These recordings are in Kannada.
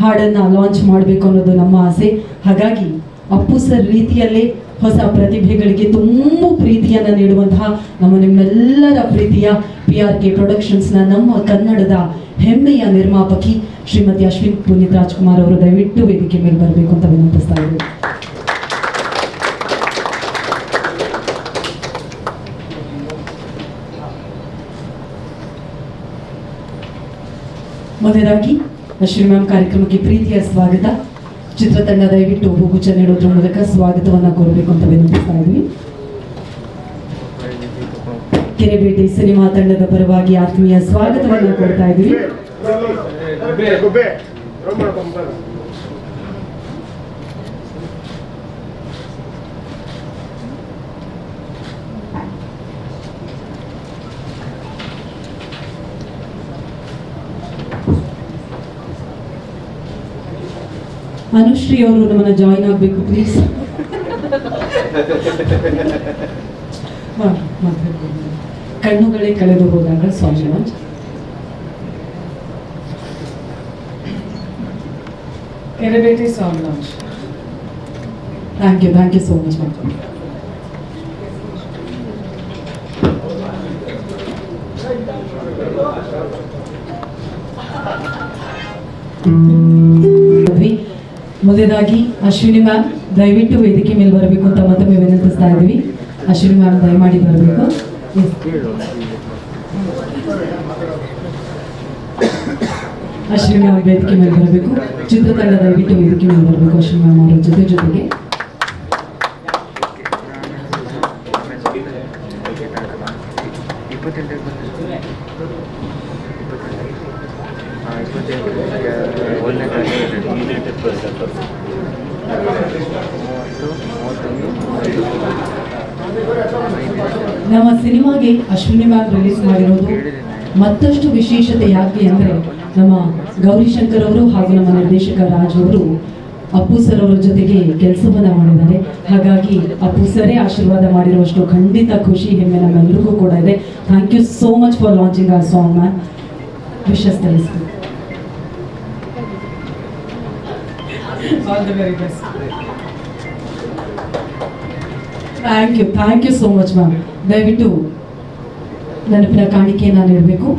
ಹಾಡನ್ನು ಲಾಂಚ್ ಮಾಡಬೇಕು ಅನ್ನೋದು ನಮ್ಮ ಆಸೆ. ಹಾಗಾಗಿ ಅಪ್ಪು ಸರ್ ರೀತಿಯಲ್ಲೇ ಹೊಸ ಪ್ರತಿಭೆಗಳಿಗೆ ತುಂಬ ಪ್ರೀತಿಯನ್ನು ನೀಡುವಂತಹ ನಿಮ್ಮೆಲ್ಲರ ಪ್ರೀತಿಯ PRK ಪ್ರೊಡಕ್ಷನ್ಸ್ನ ನಮ್ಮ ಕನ್ನಡದ ಹೆಮ್ಮೆಯ ನಿರ್ಮಾಪಕಿ ಶ್ರೀಮತಿ ಅಶ್ವಿನಿ ಪುನೀತ್ ರಾಜ್ಕುಮಾರ್ ಅವರು ದಯವಿಟ್ಟು ವೇದಿಕೆ ಮೇಲೆ ಬರಬೇಕು ಅಂತ ವಿನಂತಿಸ್ತಾ ಇದ್ದೀವಿ. ಮೊದಲಾಗಿ ಅಶ್ವಿನಿ ಮ್ಯಾಮ್ ಕಾರ್ಯಕ್ರಮಕ್ಕೆ ಪ್ರೀತಿಯ ಸ್ವಾಗತ. ಚಿತ್ರತಂಡ ದಯವಿಟ್ಟು ಹೂಗುಚ್ಛ ನೀಡೋದ್ರ ಮೂಲಕ ಸ್ವಾಗತವನ್ನ ಕೋರಬೇಕು ಅಂತ ವಿನಂತಿಸ್ತಾ ಇದ್ವಿ. ಕೆರೆಬೇಟೆ ಸಿನಿಮಾ ತಂಡದ ಪರವಾಗಿ ಆತ್ಮೀಯ ಸ್ವಾಗತವನ್ನ ಕೋರ್ತಾ ಇದ್ವಿ. ಅನುಶ್ರೀ ಅವರು ನಮ್ಮನ್ನ ಜಾಯಿನ್ ಆಗಬೇಕು ಪ್ಲೀಸ್. ಕಣ್ಣುಗಳೇ ಕಳೆದು ಹೋದಾಗ ಸ್ವಾಮಿ Elevated sound launch. Thank you so much, ma'am. ಮೊದಲಾಗಿ ಅಶ್ವಿನಿ ಮ್ಯಾಮ್ ದಯವಿಟ್ಟು ವೇದಿಕೆ ಮೇಲೆ ಬರಬೇಕು ಅಂತ ಮತ್ತೊಮ್ಮೆ ವಿನಂತಿಸ್ತಾ ಇದ್ದೀವಿ. ಅಶ್ವಿನಿ ಮ್ಯಾಮ್ ದಯಮಾಡಿ ಬರಬೇಕು. ಅಶ್ವಿನಿ ಮ್ಯಾಮ್ ವೇದಿಕೆ ಮೇಲೆ ಬರಬೇಕು. ಚಿತ್ರತಂಡ ದಯವಿಟ್ಟು ವೇದಿಕೆ ಮೇಲೆ ಬರಬೇಕು. ಅಶ್ವಿನಿ ಮ್ಯಾಮ್ ಅವರ ಜೊತೆಗೆ ನಮ್ಮ ಸಿನಿಮಾಗೆ ಅಶ್ವಿನಿ ಮ್ಯಾಮ್ ರಿಲೀಸ್ ಮಾಡಿರೋದು ಮತ್ತಷ್ಟು ವಿಶೇಷತೆ ಯಾಕೆ ಅಂದರೆ ನಮ್ಮ ಗೌರಿಶಂಕರ್ ಅವರು ಹಾಗೂ ನಮ್ಮ ನಿರ್ದೇಶಕ ರಾಜ್ ಅವರು ಅಪ್ಪು ಸರ್ ಅವರ ಜೊತೆಗೆ ಕೆಲಸವನ್ನ ಮಾಡಿದ್ದಾರೆ. ಹಾಗಾಗಿ ಅಪ್ಪು ಸರೇ ಆಶೀರ್ವಾದ ಮಾಡಿರುವಷ್ಟು ಖಂಡಿತ ಖುಷಿ ಹೆಮ್ಮೆ ನಮ್ಮೆಲ್ಲರಿಗೂ ಕೂಡ ಇದೆ. Thank you so much for launching our song ma'am. Wishes ತಿಳಿಸ್ತೀವಿ. All the very best. Thank you so much ma'am. ದಯವಿಟ್ಟು ನೆನಪಿನ ಕಾಣಿಕೆಯನ್ನು ನೀಡಬೇಕು.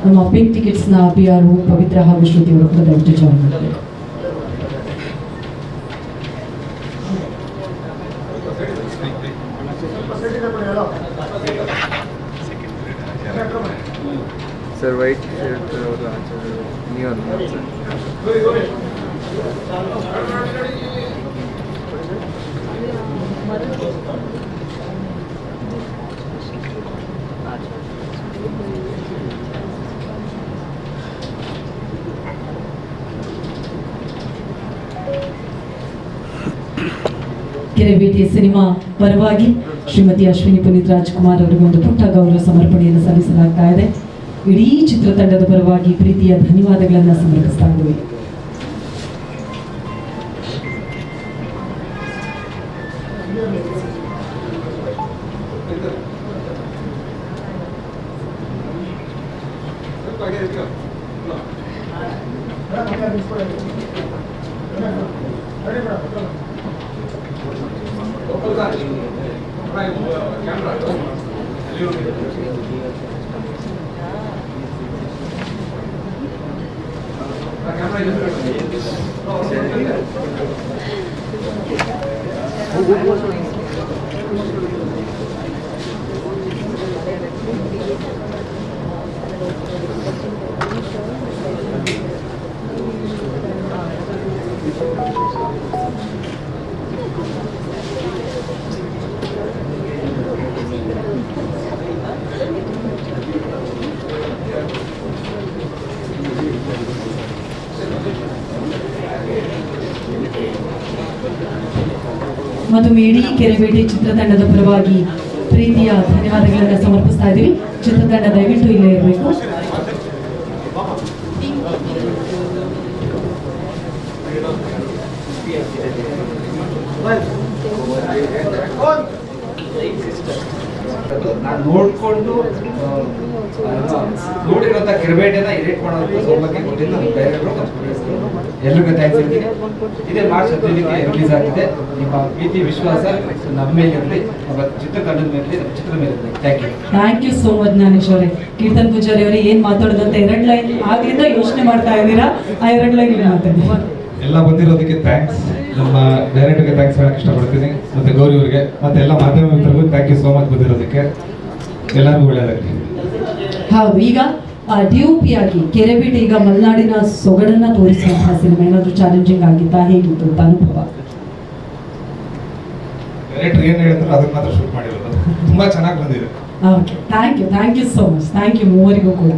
ನಮ್ಮ ಪಿಂಕ್ ಟಿಕೆಟ್ಸ್ನ PRO ಪವಿತ್ರ ಹಾಗೂ ಶ್ರುತಿ ಅವರು ಕೂಡ ದಯವಿಟ್ಟು ಜಾಯಿನ್ ಮಾಡಬೇಕು. ಸರ್ ವೈಟ್ ಶರ್ಟ್ ನೀವು ಕೆರೆಬೇಟೆ ಸಿನಿಮಾ ಪರವಾಗಿ ಶ್ರೀಮತಿ ಅಶ್ವಿನಿ ಪುನೀತ್ ರಾಜ್ಕುಮಾರ್ ಅವರಿಗೆ ಒಂದು ಪುಟ್ಟ ಗೌರವ ಸಮರ್ಪಣೆಯನ್ನು ಸಲ್ಲಿಸಲಾಗ್ತಾ ಇದೆ. ಇಡೀ ಚಿತ್ರತಂಡದ ಪರವಾಗಿ ಪ್ರೀತಿಯ ಧನ್ಯವಾದಗಳನ್ನು ಸಮರ್ಪಿಸ್ತಾ ಇದ್ದೇವೆ. ಮತ್ತು ಇಡೀ ಕೆರೆಬೇಟೆ ಚಿತ್ರತಂಡದ ಪರವಾಗಿ ಪ್ರೀತಿಯ ಧನ್ಯವಾದಗಳನ್ನು ಸಮರ್ಪಿಸ್ತಾ ಇದ್ದೀವಿ. ಚಿತ್ರತಂಡ ದಯವಿಟ್ಟು ಇಲ್ಲೇ ಇರಬೇಕು. ನಾನು ನೋಡ್ಕೊಂಡು ನೋಡಿರುವಂಥ ಕೆರೆಬೇಟೆನ ಎಡಿಟ್ ಮಾಡೋದಕ್ಕೆ ಸೌಭಾಗ್ಯ ಕೊಟ್ಟಿದ್ದು ನಮ್ಮ ಡೈರೆಕ್ಟ್ರು ಮತ್ತು ಪ್ರೊಡ್ಯೂಸರು. ಎಲ್ರಿಗೂ ಥ್ಯಾಂಕ್ಸ್ ಹೇಳ್ತೀನಿ. ಇದೇ ಮಾರ್ಚ್ 15ಕ್ಕೆ ರಿಲೀಸ್ ಆಗಿದೆ. ನಿಮ್ಮ ಪ್ರೀತಿ ವಿಶ್ವಾಸ ನಮ್ಮ ಮೇಲೆ ಇರಲಿ, ನಮ್ಮ ಚಿತ್ರತಂಡದ ಮೇಲೆ ಇರಲಿ, ನಮ್ಮ ಚಿತ್ರದ ಮೇಲೆ ಇರಲಿ. Thank you so much Jnanesh ಅವರೇ. ಕೀರ್ತನ್ ಪೂಜಾರಿ ಅವರೇ, ಏನು ಮಾತಾಡೋದಂತ 2 ಲೈನ್ ಆಗ್ಲಿಂದ ಯೋಚನೆ ಮಾಡ್ತಾ ಇದ್ದೀರಾ, ಆ 2 ಲೈನ್ ಮಾತಾಡಿ. ಎಲ್ಲ ಬಂದಿರೋದಕ್ಕೆ ಥ್ಯಾಂಕ್ಸ್. ನಮ್ಮ ಡೈರೆಕ್ಟರ್ಗೆ ಥ್ಯಾಂಕ್ಸ್ ಹೇಳಕ್ಕೆ ಇಷ್ಟಪಡ್ತೀನಿ, ಮತ್ತೆ ಗೌರಿ ಅವರಿಗೆ, ಮತ್ತೆ ಎಲ್ಲ ಮಾಧ್ಯಮ ಮಿತ್ರರಿಗೂ ಥ್ಯಾಂಕ್ ಯು ಸೋ ಮಚ್ ಬಂದಿರೋದಕ್ಕೆ. ಎಲ್ಲರಿಗೂ ಒಳ್ಳೆಯದಾಗಲಿ. ಹೌದು, ಈಗ DOP ಆಗಿ ಕೆರೆಬೇಟೆ ಈಗ ಮಲೆನಾಡಿನ ಸೊಗಡನ್ನ ತೋರಿಸುವಂತಹ ಸಿನಿಮಾ ಏನಾದರೂ ಚಾಲೆಂಜಿಂಗ್ ಆಗಿತ್ತಾ, ಹೇಗಿತ್ತು ಅಂತ ಅನುಭವ? ಡೈರೆಕ್ಟರ್ ಏನು ಹೇಳಿದ್ರು ಅದಕ್ಕೆ ಮಾತ್ರ ಶೂಟ್ ಮಾಡಿರೋದು, ತುಂಬಾ ಚೆನ್ನಾಗಿ ಬಂದಿದೆ. Okay, thank you so much. Thank you ಮೂವರಿಗೂ ಕೂಡ.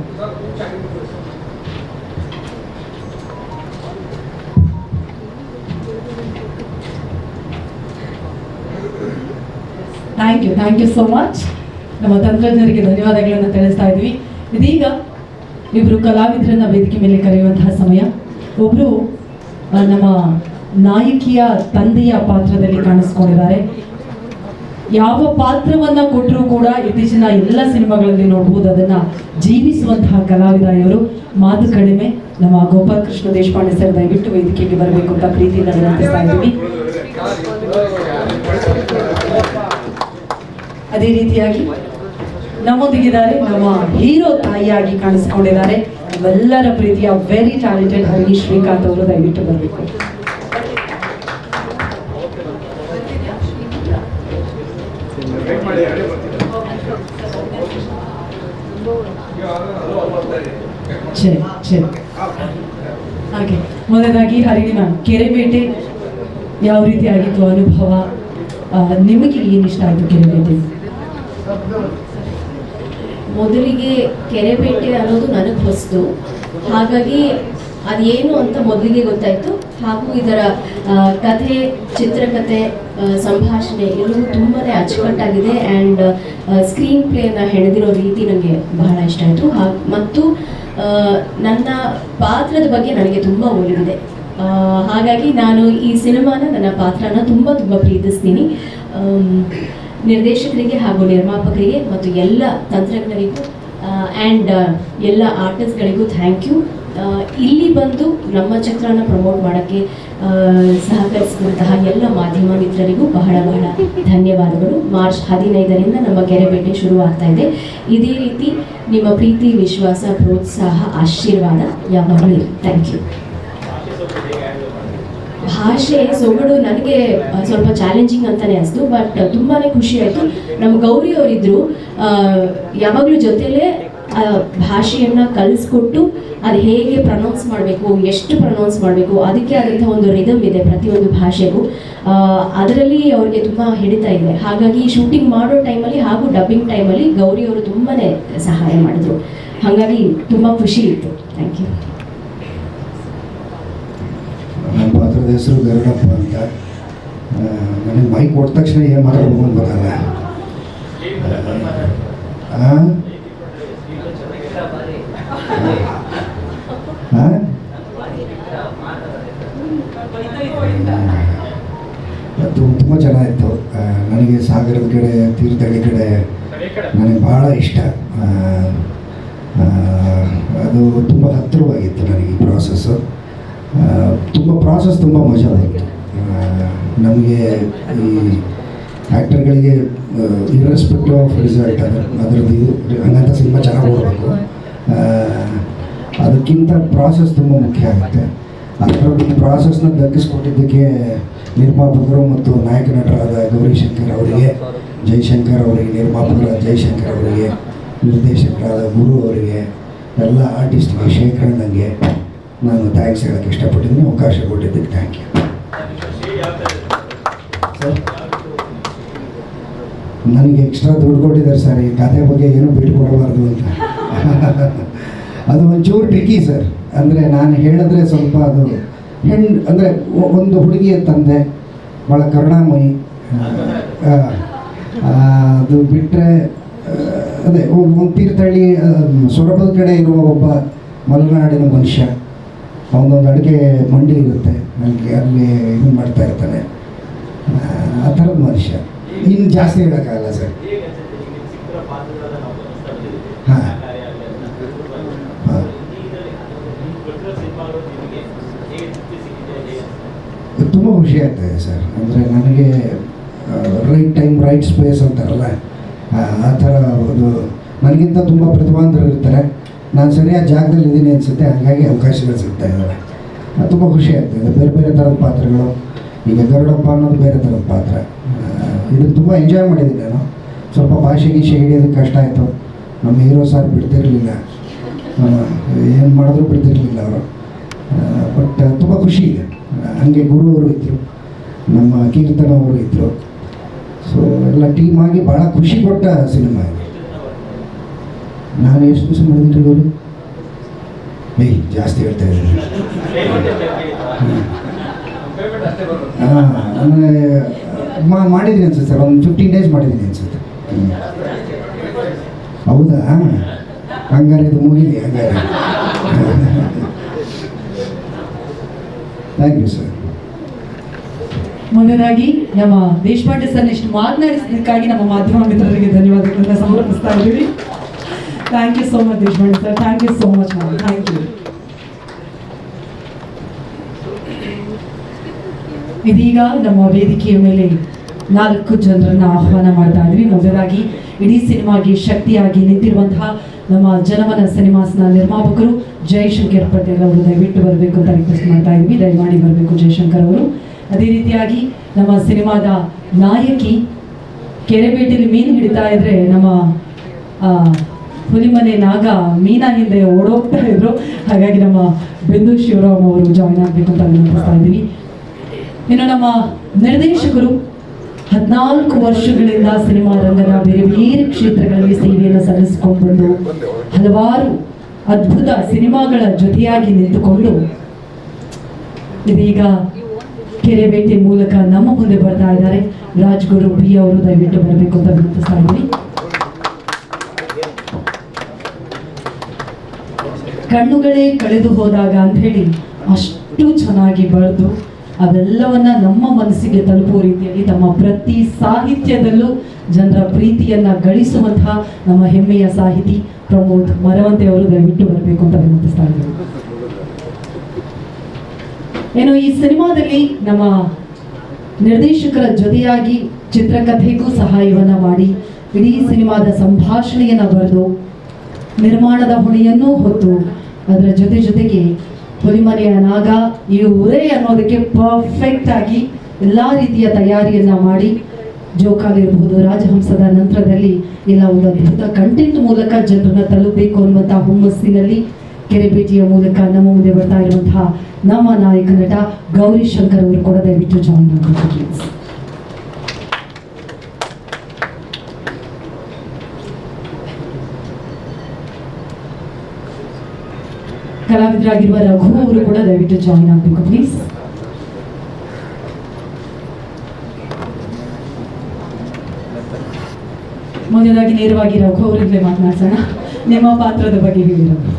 Thank you so much. ನಮ್ಮ ತಂತ್ರಜ್ಞರಿಗೆ ಧನ್ಯವಾದಗಳನ್ನು ತಿಳಿಸ್ತಾ ಇದ್ವಿ. ಇದೀಗ ಇಬ್ಬರು ಕಲಾವಿದರನ್ನ ವೇದಿಕೆ ಮೇಲೆ ಕರೆಯುವಂತಹ ಸಮಯ. ಒಬ್ಬರು ನಮ್ಮ ನಾಯಕಿಯ ತಂದೆಯ ಪಾತ್ರದಲ್ಲಿ ಕಾಣಿಸ್ಕೊಂಡಿದ್ದಾರೆ. ಯಾವ ಪಾತ್ರವನ್ನ ಕೊಟ್ಟರೂ ಕೂಡ ಇತ್ತೀಚಿನ ಎಲ್ಲ ಸಿನಿಮಾಗಳಲ್ಲಿ ನೋಡಬಹುದು, ಅದನ್ನ ಜೀವಿಸುವಂತಹ ಕಲಾವಿದ ಇವರು. ಮಾತು ಕಡಿಮೆ, ನಮ್ಮ ಗೋಪಾಲ್ ಕೃಷ್ಣ ದೇಶಪಾಂಡೆ ಸರ್ ದಯವಿಟ್ಟು ವೇದಿಕೆಗೆ ಬರಬೇಕು ಅಂತ ಪ್ರೀತಿಯಿಂದ ವಿನಂತಿಸ್ತಾ ಇದ್ದೀವಿ. ಅದೇ ರೀತಿಯಾಗಿ ನಮ್ಮೊಂದಿಗಿದ್ದಾರೆ ನಮ್ಮ ಹೀರೋ ತಾಯಿಯಾಗಿ ಕಾಣಿಸ್ಕೊಂಡಿದ್ದಾರೆ ಎಲ್ಲರ ಪ್ರೀತಿಯ ವೆರಿ ಟ್ಯಾಲೆಂಟೆಡ್ ಹರೀಶ್ ಶ್ರೀಕಾಂತ್ ಅವರು, ದಯವಿಟ್ಟು ಬರಬೇಕು. ಹಾಗೆ ಮೊದಲಾಗಿ ಹರಿಣಿ ಮ್ಯಾಮ್, ಕೆರೆಬೇಟೆ ಯಾವ ರೀತಿ ಆಗಿತ್ತು ಅನುಭವ? ನಿಮಗೆ ಏನು ಇಷ್ಟ ಆಯಿತು ಕೆರೆಬೇಟೆ? ಮೊದಲಿಗೆ ಕೆರೆಬೇಟೆ ಅನ್ನೋದು ನನಗೆ ಹೊಸದು, ಹಾಗಾಗಿ ಅದೇನು ಅಂತ ಮೊದಲಿಗೆ ಗೊತ್ತಾಯಿತು. ಹಾಗೂ ಇದರ ಕಥೆ, ಚಿತ್ರಕಥೆ, ಸಂಭಾಷಣೆ ಎಲ್ಲವೂ ತುಂಬಾ ಅಚ್ಚುಕಟ್ಟಾಗಿದೆ. ಆ್ಯಂಡ್ ಸ್ಕ್ರೀನ್ ಪ್ಲೇನ ಹೆಣೆದಿರೋ ರೀತಿ ನನಗೆ ಬಹಳ ಇಷ್ಟ ಆಯಿತು. ಮತ್ತು ನನ್ನ ಪಾತ್ರದ ಬಗ್ಗೆ ನನಗೆ ತುಂಬ ಒಲಿದಿದೆ. ಹಾಗಾಗಿ ನಾನು ಈ ಸಿನಿಮಾನ, ನನ್ನ ಪಾತ್ರನ ತುಂಬ ಪ್ರೀತಿಸ್ತೀನಿ. ನಿರ್ದೇಶಕರಿಗೆ ಹಾಗೂ ನಿರ್ಮಾಪಕರಿಗೆ ಮತ್ತು ಎಲ್ಲ ತಂತ್ರಜ್ಞರಿಗೂ ಆ್ಯಂಡ್ ಎಲ್ಲ ಆರ್ಟಿಸ್ಟ್ಗಳಿಗೂ ಥ್ಯಾಂಕ್ ಯು. ಇಲ್ಲಿ ಬಂದು ನಮ್ಮ ಚಿತ್ರನ ಪ್ರಮೋಟ್ ಮಾಡೋಕ್ಕೆ ಸಹಕರಿಸಿದಂತಹ ಎಲ್ಲ ಮಾಧ್ಯಮ ಮಿತ್ರರಿಗೂ ಬಹಳ ಧನ್ಯವಾದಗಳು. ಮಾರ್ಚ್ 15ರಿಂದ ನಮ್ಮ ಕೆರೆಬೇಟೆ ಶುರುವಾಗ್ತಾ ಇದೆ. ಇದೇ ರೀತಿ ನಿಮ್ಮ ಪ್ರೀತಿ, ವಿಶ್ವಾಸ, ಪ್ರೋತ್ಸಾಹ, ಆಶೀರ್ವಾದ ಯಾವಾಗಲೂ ಇರಲಿ. Thank you. ಭಾಷೆ ಸೊಗಡು ನನಗೆ ಸ್ವಲ್ಪ ಚಾಲೆಂಜಿಂಗ್ ಅಂತಲೇ ಅನಿಸ್ತು, ಬಟ್ ತುಂಬಾ ಖುಷಿ ಆಯಿತು. ನಮ್ಮ ಗೌರಿ ಅವರಿದ್ದರು, ಯಾವಾಗಲೂ ಜೊತೆಲೇ ಭಾಷೆಯನ್ನು ಕಲಿಸ್ಕೊಟ್ಟು ಅದು ಹೇಗೆ ಪ್ರನೌನ್ಸ್ ಮಾಡಬೇಕು, ಎಷ್ಟು ಪ್ರನೌನ್ಸ್ ಮಾಡಬೇಕು, ಅದಕ್ಕೆ ಆದಂಥ ಒಂದು ರಿದಮ್ ಇದೆ ಪ್ರತಿಯೊಂದು ಭಾಷೆಗೂ. ಅದರಲ್ಲಿ ಅವ್ರಿಗೆ ತುಂಬ ಹಿಡಿತಾ ಇದೆ. ಹಾಗಾಗಿ ಶೂಟಿಂಗ್ ಮಾಡೋ ಟೈಮಲ್ಲಿ ಹಾಗೂ ಡಬ್ಬಿಂಗ್ ಟೈಮಲ್ಲಿ ಗೌರಿ ಅವರು ತುಂಬಾ ಸಹಾಯ ಮಾಡಿದ್ರು. ಹಾಗಾಗಿ ತುಂಬ ಖುಷಿ ಇತ್ತು. Thank you. ನಮ್ಮ ಪಾತ್ರದ ಹೆಸರು ಗರುಡಪ್ಪ ಅಂತ. ನನಗೆ ಮೈಕ್ ಕೊಟ್ಟ ತಕ್ಷಣ ಏನು ಮಾತಾಡ್ಬೇಕು ಅಂತ ಬರಲ್ಲ. ಅದು ತುಂಬ ಚೆನ್ನಾಗಿತ್ತು. ನನಗೆ ಸಾಗರದ ಕಡೆ, ತೀರ್ಥಹಳ್ಳಿ ಕಡೆ ನನಗೆ ಭಾಳ ಇಷ್ಟ. ಅದು ತುಂಬ ಹತ್ತಿರವಾಗಿತ್ತು ನನಗೆ ಈ ಪ್ರಾಸೆಸ್ಸು. ಪ್ರಾಸೆಸ್ ತುಂಬ ಮಜಾ ಆಯಿತು. ನಮಗೆ ಈ ಆ್ಯಕ್ಟರ್ಗಳಿಗೆ ಇರ್ರೆಸ್ಪೆಕ್ಟಿವ್ ಆಫ್ ರಿಸಲ್ಟ್ ಅದರದ್ದು ಹಂಗಂತ ಸಿನಿಮಾ ಚೆನ್ನಾಗಿ ಓಡಬೇಕು. ಅದಕ್ಕಿಂತ ಪ್ರಾಸೆಸ್ ತುಂಬ ಮುಖ್ಯ ಆಗುತ್ತೆ. ಅದರದ್ದು ಈ ಪ್ರಾಸೆಸ್ನ ದಕ್ಕಿಸ್ಕೊಟ್ಟಿದ್ದಕ್ಕೆ ನಿರ್ಮಾಪಕರು ಮತ್ತು ನಾಯಕ ನಟರಾದ ಗೌರಿಶಂಕರ್ ಅವರಿಗೆ, ಜೈಶಂಕರ್ ಅವರಿಗೆ, ನಿರ್ಮಾಪಕರಾದ ಜೈಶಂಕರ್ ಅವರಿಗೆ, ನಿರ್ದೇಶಕರಾದ ಗುರು ಅವರಿಗೆ, ಎಲ್ಲ ಆರ್ಟಿಸ್ಟ್ಗೆ, ಶೇಖರಣ್ಣಂಗೆ ನಾನು ಥ್ಯಾಂಕ್ಸ್ ಹೇಳೋಕ್ಕೆ ಇಷ್ಟಪಟ್ಟಿದ್ದೀನಿ. ಅವಕಾಶ ಕೊಟ್ಟಿದ್ದಕ್ಕೆ ಥ್ಯಾಂಕ್ ಯು ಸರ್. ನನಗೆ ಎಕ್ಸ್ಟ್ರಾ ದುಡ್ಡು ಕೊಟ್ಟಿದ್ದಾರೆ ಸರ್, ಈ ಕಥೆ ಬಗ್ಗೆ ಏನೂ ಬಿಟ್ಟು ಕೊಡಬಾರ್ದು ಅಂತ. ಅದು ಒಂಚೂರು ಟ್ರಿಕಿ ಸರ್. ಅಂದರೆ ನಾನು ಹೇಳಿದ್ರೆ ಸ್ವಲ್ಪ ಅದು ಅಂದರೆ ಒಂದು ಹುಡುಗಿಯ ತಂದೆ, ಭಾಳ ಕರುಣಾಮಯಿ. ಅದು ಬಿಟ್ಟರೆ ಅದೇ ಒಂದು ತೀರ್ಥಹಳ್ಳಿ ಸೊರಬದ ಕಡೆ ಇರುವ ಒಬ್ಬ ಮಲೆನಾಡಿನ ಮನುಷ್ಯ. ಅವನೊಂದು ಅಡುಗೆ ಮಂಡಿ ಇರುತ್ತೆ, ನನಗೆ ಅಲ್ಲಿ ಇದು ಮಾಡ್ತಾ ಇರ್ತಾನೆ. ಆ ಥರದ ಮನುಷ್ಯ. ಇನ್ನು ಜಾಸ್ತಿ ಹೇಳೋಕ್ಕಾಗಲ್ಲ ಸರ್. ಹಾಂ ಹಾಂ ತುಂಬ ಖುಷಿ ಆಗ್ತಾಯಿದೆ ಸರ್. ಅಂದರೆ ನನಗೆ ರೈಟ್ ಟೈಮ್ ರೈಟ್ ಸ್ಪೇಸ್ ಅಂತಾರಲ್ಲ, ಆ ಥರ ಒಂದು ನನಗಿಂತ ತುಂಬ ಪ್ರತಿಭಾವಂತರು ಇರ್ತಾರೆ. ನಾನು ಸರಿಯಾದ ಜಾಗದಲ್ಲಿ ಇದ್ದೀನಿ ಅನಿಸುತ್ತೆ, ಹಾಗಾಗಿ ಅವಕಾಶಗಳು ಸಿಗ್ತಾ ಇದ್ದಾವೆ. ತುಂಬ ಖುಷಿ ಆಗ್ತಾಯಿದೆ. ಬೇರೆ ಬೇರೆ ಥರದ ಪಾತ್ರಗಳು, ಈಗ ಗರುಡಪ್ಪ ಅನ್ನೋದು ಬೇರೆ ಥರದ ಪಾತ್ರ. ಇದನ್ನು ತುಂಬ ಎಂಜಾಯ್ ಮಾಡಿದ್ದೀನಿ ನಾನು. ಸ್ವಲ್ಪ ಭಾಷೆ ಗೀಷೆ ಹಿಡಿಯೋದಕ್ಕೆ ಕಷ್ಟ ಆಯಿತು. ನಮ್ಮ ಹೀರೋ ಸರ್ ಬಿಡ್ತಿರಲಿಲ್ಲ, ಏನು ಮಾಡಿದ್ರು ಬಿಡ್ತಿರಲಿಲ್ಲ ಅವರು. ಬಟ್ ತುಂಬ ಖುಷಿ ಇದೆ. ಹಾಗೆ ಗುರು ಅವರು ಇದ್ದರು, ನಮ್ಮ ಕೀರ್ತನ ಅವರು ಇದ್ದರು. ಸೊ ಎಲ್ಲ ಟೀಮ್ ಆಗಿ ಭಾಳ ಖುಷಿ ಕೊಟ್ಟ ಸಿನಿಮಾ ಇದೆ. ನಾನು ಎಷ್ಟು ದಿವಸ ಮಾಡಿದ್ದೀನಿ ಗುರು? ಜಾಸ್ತಿ ಹೇಳ್ತಾ ಇದ್ದೀನಿ. ಮಾಡಿದ್ದೀನಿ ಅನ್ಸುತ್ತೆ ಸರ್, ಒಂದು 15 days ಮಾಡಿದ್ದೀನಿ ಅನ್ಸುತ್ತೆ. ಹೌದಾ? ಹಂಗಾರೆ ಇದು ಮುಗಿಲಿ ಹಂಗಾರೆ. Thank you sir. ಮೊದಲಾಗಿ ನಮ್ಮ ದೇಶಪಾಂಡೆ ಸರ್ ಇಷ್ಟು ಮಾತನಾಡಿಸಿದ್ದಕ್ಕಾಗಿ ನಮ್ಮ ಮಾಧ್ಯಮ ಮಿತ್ರರಿಗೆ ಧನ್ಯವಾದಗಳನ್ನ ಸಮರ್ಪಿಸ್ತಾ ಇದ್ದೀವಿ. Thank you so much Deshpande sir. Thank you so much ma'am. Thank you. ಇದೀಗ ನಮ್ಮ ವೇದಿಕೆಯ ಮೇಲೆ 4 ಜನರನ್ನ ಆಹ್ವಾನ ಮಾಡ್ತಾ ಇದ್ವಿ. ಮೊದಲಾಗಿ ಇಡೀ ಸಿನಿಮಾಗೆ ಶಕ್ತಿಯಾಗಿ ನಿಂತಿರುವಂತಹ ನಮ್ಮ ಜನಮನ ಸಿನಿಮಾಸ್ನ ನಿರ್ಮಾಪಕರು ಜಯಶಂಕರ್ ಪಟೇಲ್ ಅವರು ದಯವಿಟ್ಟು ಬರಬೇಕು ಅಂತ ರಿಕ್ವೆಸ್ಟ್ ಮಾಡ್ತಾ ಇದ್ವಿ. ದಯಮಾಡಿ ಬರಬೇಕು ಜಯಶಂಕರ್ ಅವರು. ಅದೇ ರೀತಿಯಾಗಿ ನಮ್ಮ ಸಿನಿಮಾದ ನಾಯಕಿ ಕೆರೆಬೇಟೆಯಲ್ಲಿ ಮೀನು ಹಿಡಿತಾ ಇದ್ರೆ ನಮ್ಮ ಹುಲಿಮನೆ ನಾಗ ಮೀನಾ ಹಿಂದೆ ಓಡೋಗ್ತಾ ಇದ್ರು. ಹಾಗಾಗಿ ನಮ್ಮ ಬಿಂದು ಶಿವರಾಮ್ ಅವರು ಜಾಯ್ನ್ ಆಗಬೇಕು ಅಂತ ವಿನಂತಿಸ್ತಾ ಇದ್ದೀವಿ. ಇನ್ನು ನಮ್ಮ ನಿರ್ದೇಶಕರು 14 ವರ್ಷಗಳಿಂದ ಸಿನಿಮಾ ರಂಗದ ಬೇರೆ ಬೇರೆ ಕ್ಷೇತ್ರಗಳಲ್ಲಿ ಸೇವೆಯನ್ನು ಸಲ್ಲಿಸಿಕೊಂಡು ಬಂದು ಹಲವಾರು ಅದ್ಭುತ ಸಿನಿಮಾಗಳ ಜೊತೆಯಾಗಿ ನಿಂತುಕೊಂಡು ಇದೀಗ ಕೆರೆಬೇಟೆ ಮೂಲಕ ನಮ್ಮ ಮುಂದೆ ಬರ್ತಾ ಇದ್ದಾರೆ. ರಾಜ್ಗುರು ಬಿ ಅವರು ದಯವಿಟ್ಟು ಬರಬೇಕು ಅಂತ ವಿನಂತಿಸ್ತಾ ಇದ್ದೀವಿ. ಕಣ್ಣುಗಳೇ ಕಳೆದು ಹೋದಾಗ ಅಂತ ಹೇಳಿ ಅಷ್ಟು ಚೆನ್ನಾಗಿ ಬರೆದು ಅವೆಲ್ಲವನ್ನ ನಮ್ಮ ಮನಸ್ಸಿಗೆ ತಲುಪುವ ರೀತಿಯಲ್ಲಿ ತಮ್ಮ ಪ್ರತಿ ಸಾಹಿತ್ಯದಲ್ಲೂ ಜನರ ಪ್ರೀತಿಯನ್ನ ಗಳಿಸುವಂತಹ ನಮ್ಮ ಹೆಮ್ಮೆಯ ಸಾಹಿತಿ ಪ್ರಮೋದ್ ಮರವಂತೆ ಅವರು ದಯವಿಟ್ಟು ಬರಬೇಕು ಅಂತ ವಿನಂತಿಸ್ತಾ ಇದ್ದೀವಿ. ಏನು ಈ ಸಿನಿಮಾದಲ್ಲಿ ನಮ್ಮ ನಿರ್ದೇಶಕರ ಜೊತೆಯಾಗಿ ಚಿತ್ರಕಥೆಗೂ ಸಹಾಯವನ್ನ ಮಾಡಿ ಇಡೀ ಸಿನಿಮಾದ ಸಂಭಾಷಣೆಯನ್ನ ಬರೆದು ನಿರ್ಮಾಣದ ಹೊಣೆಯನ್ನೂ ಹೊತ್ತು ಅದರ ಜೊತೆಗೆ ಹುಲಿಮನೆಯ ನಾಗ ಇವರೇ ಅನ್ನೋದಕ್ಕೆ ಪರ್ಫೆಕ್ಟ್ ಆಗಿ ಎಲ್ಲ ರೀತಿಯ ತಯಾರಿಯನ್ನ ಮಾಡಿ ಜೋಕಾಲಿ ಇರಬಹುದು, ರಾಜಹಂಸದ ನಂತರದಲ್ಲಿ ಎಲ್ಲ ಒಂದು ಅದ್ಭುತ ಕಂಟೆಂಟ್ ಮೂಲಕ ಜನರನ್ನ ತಲುಪಬೇಕು ಅನ್ನುವಂತಹ ಹುಮ್ಮಸ್ಸಿನಲ್ಲಿ ಕೆರೆಬೇಟೆಯ ಮೂಲಕ ನಮ್ಮ ಮುಂದೆ ಬರ್ತಾ ಇರುವಂತಹ ನಮ್ಮ ನಾಯಕ ನಟ ಗೌರಿಶಂಕರ್ ಅವರು ಕೂಡ ದಯವಿಟ್ಟು ಜಾಯಿನ್ ಆಗಬೇಕು. ಕಲಾವಿದರಾಗಿರುವ ರಘು ಅವರು ಕೂಡ ದಯವಿಟ್ಟು ಜಾಯಿನ್ ಆಗಬೇಕು ಪ್ಲೀಸ್. ಮೊದಲಾಗಿ ನೇರವಾಗಿ ರಘು ಅವರಿಂದಲೇ ಮಾತನಾಡ್ಸೋಣ. ನಿಮ್ಮ ಪಾತ್ರದ ಬಗ್ಗೆ ಹೇಳಿ ರಘು.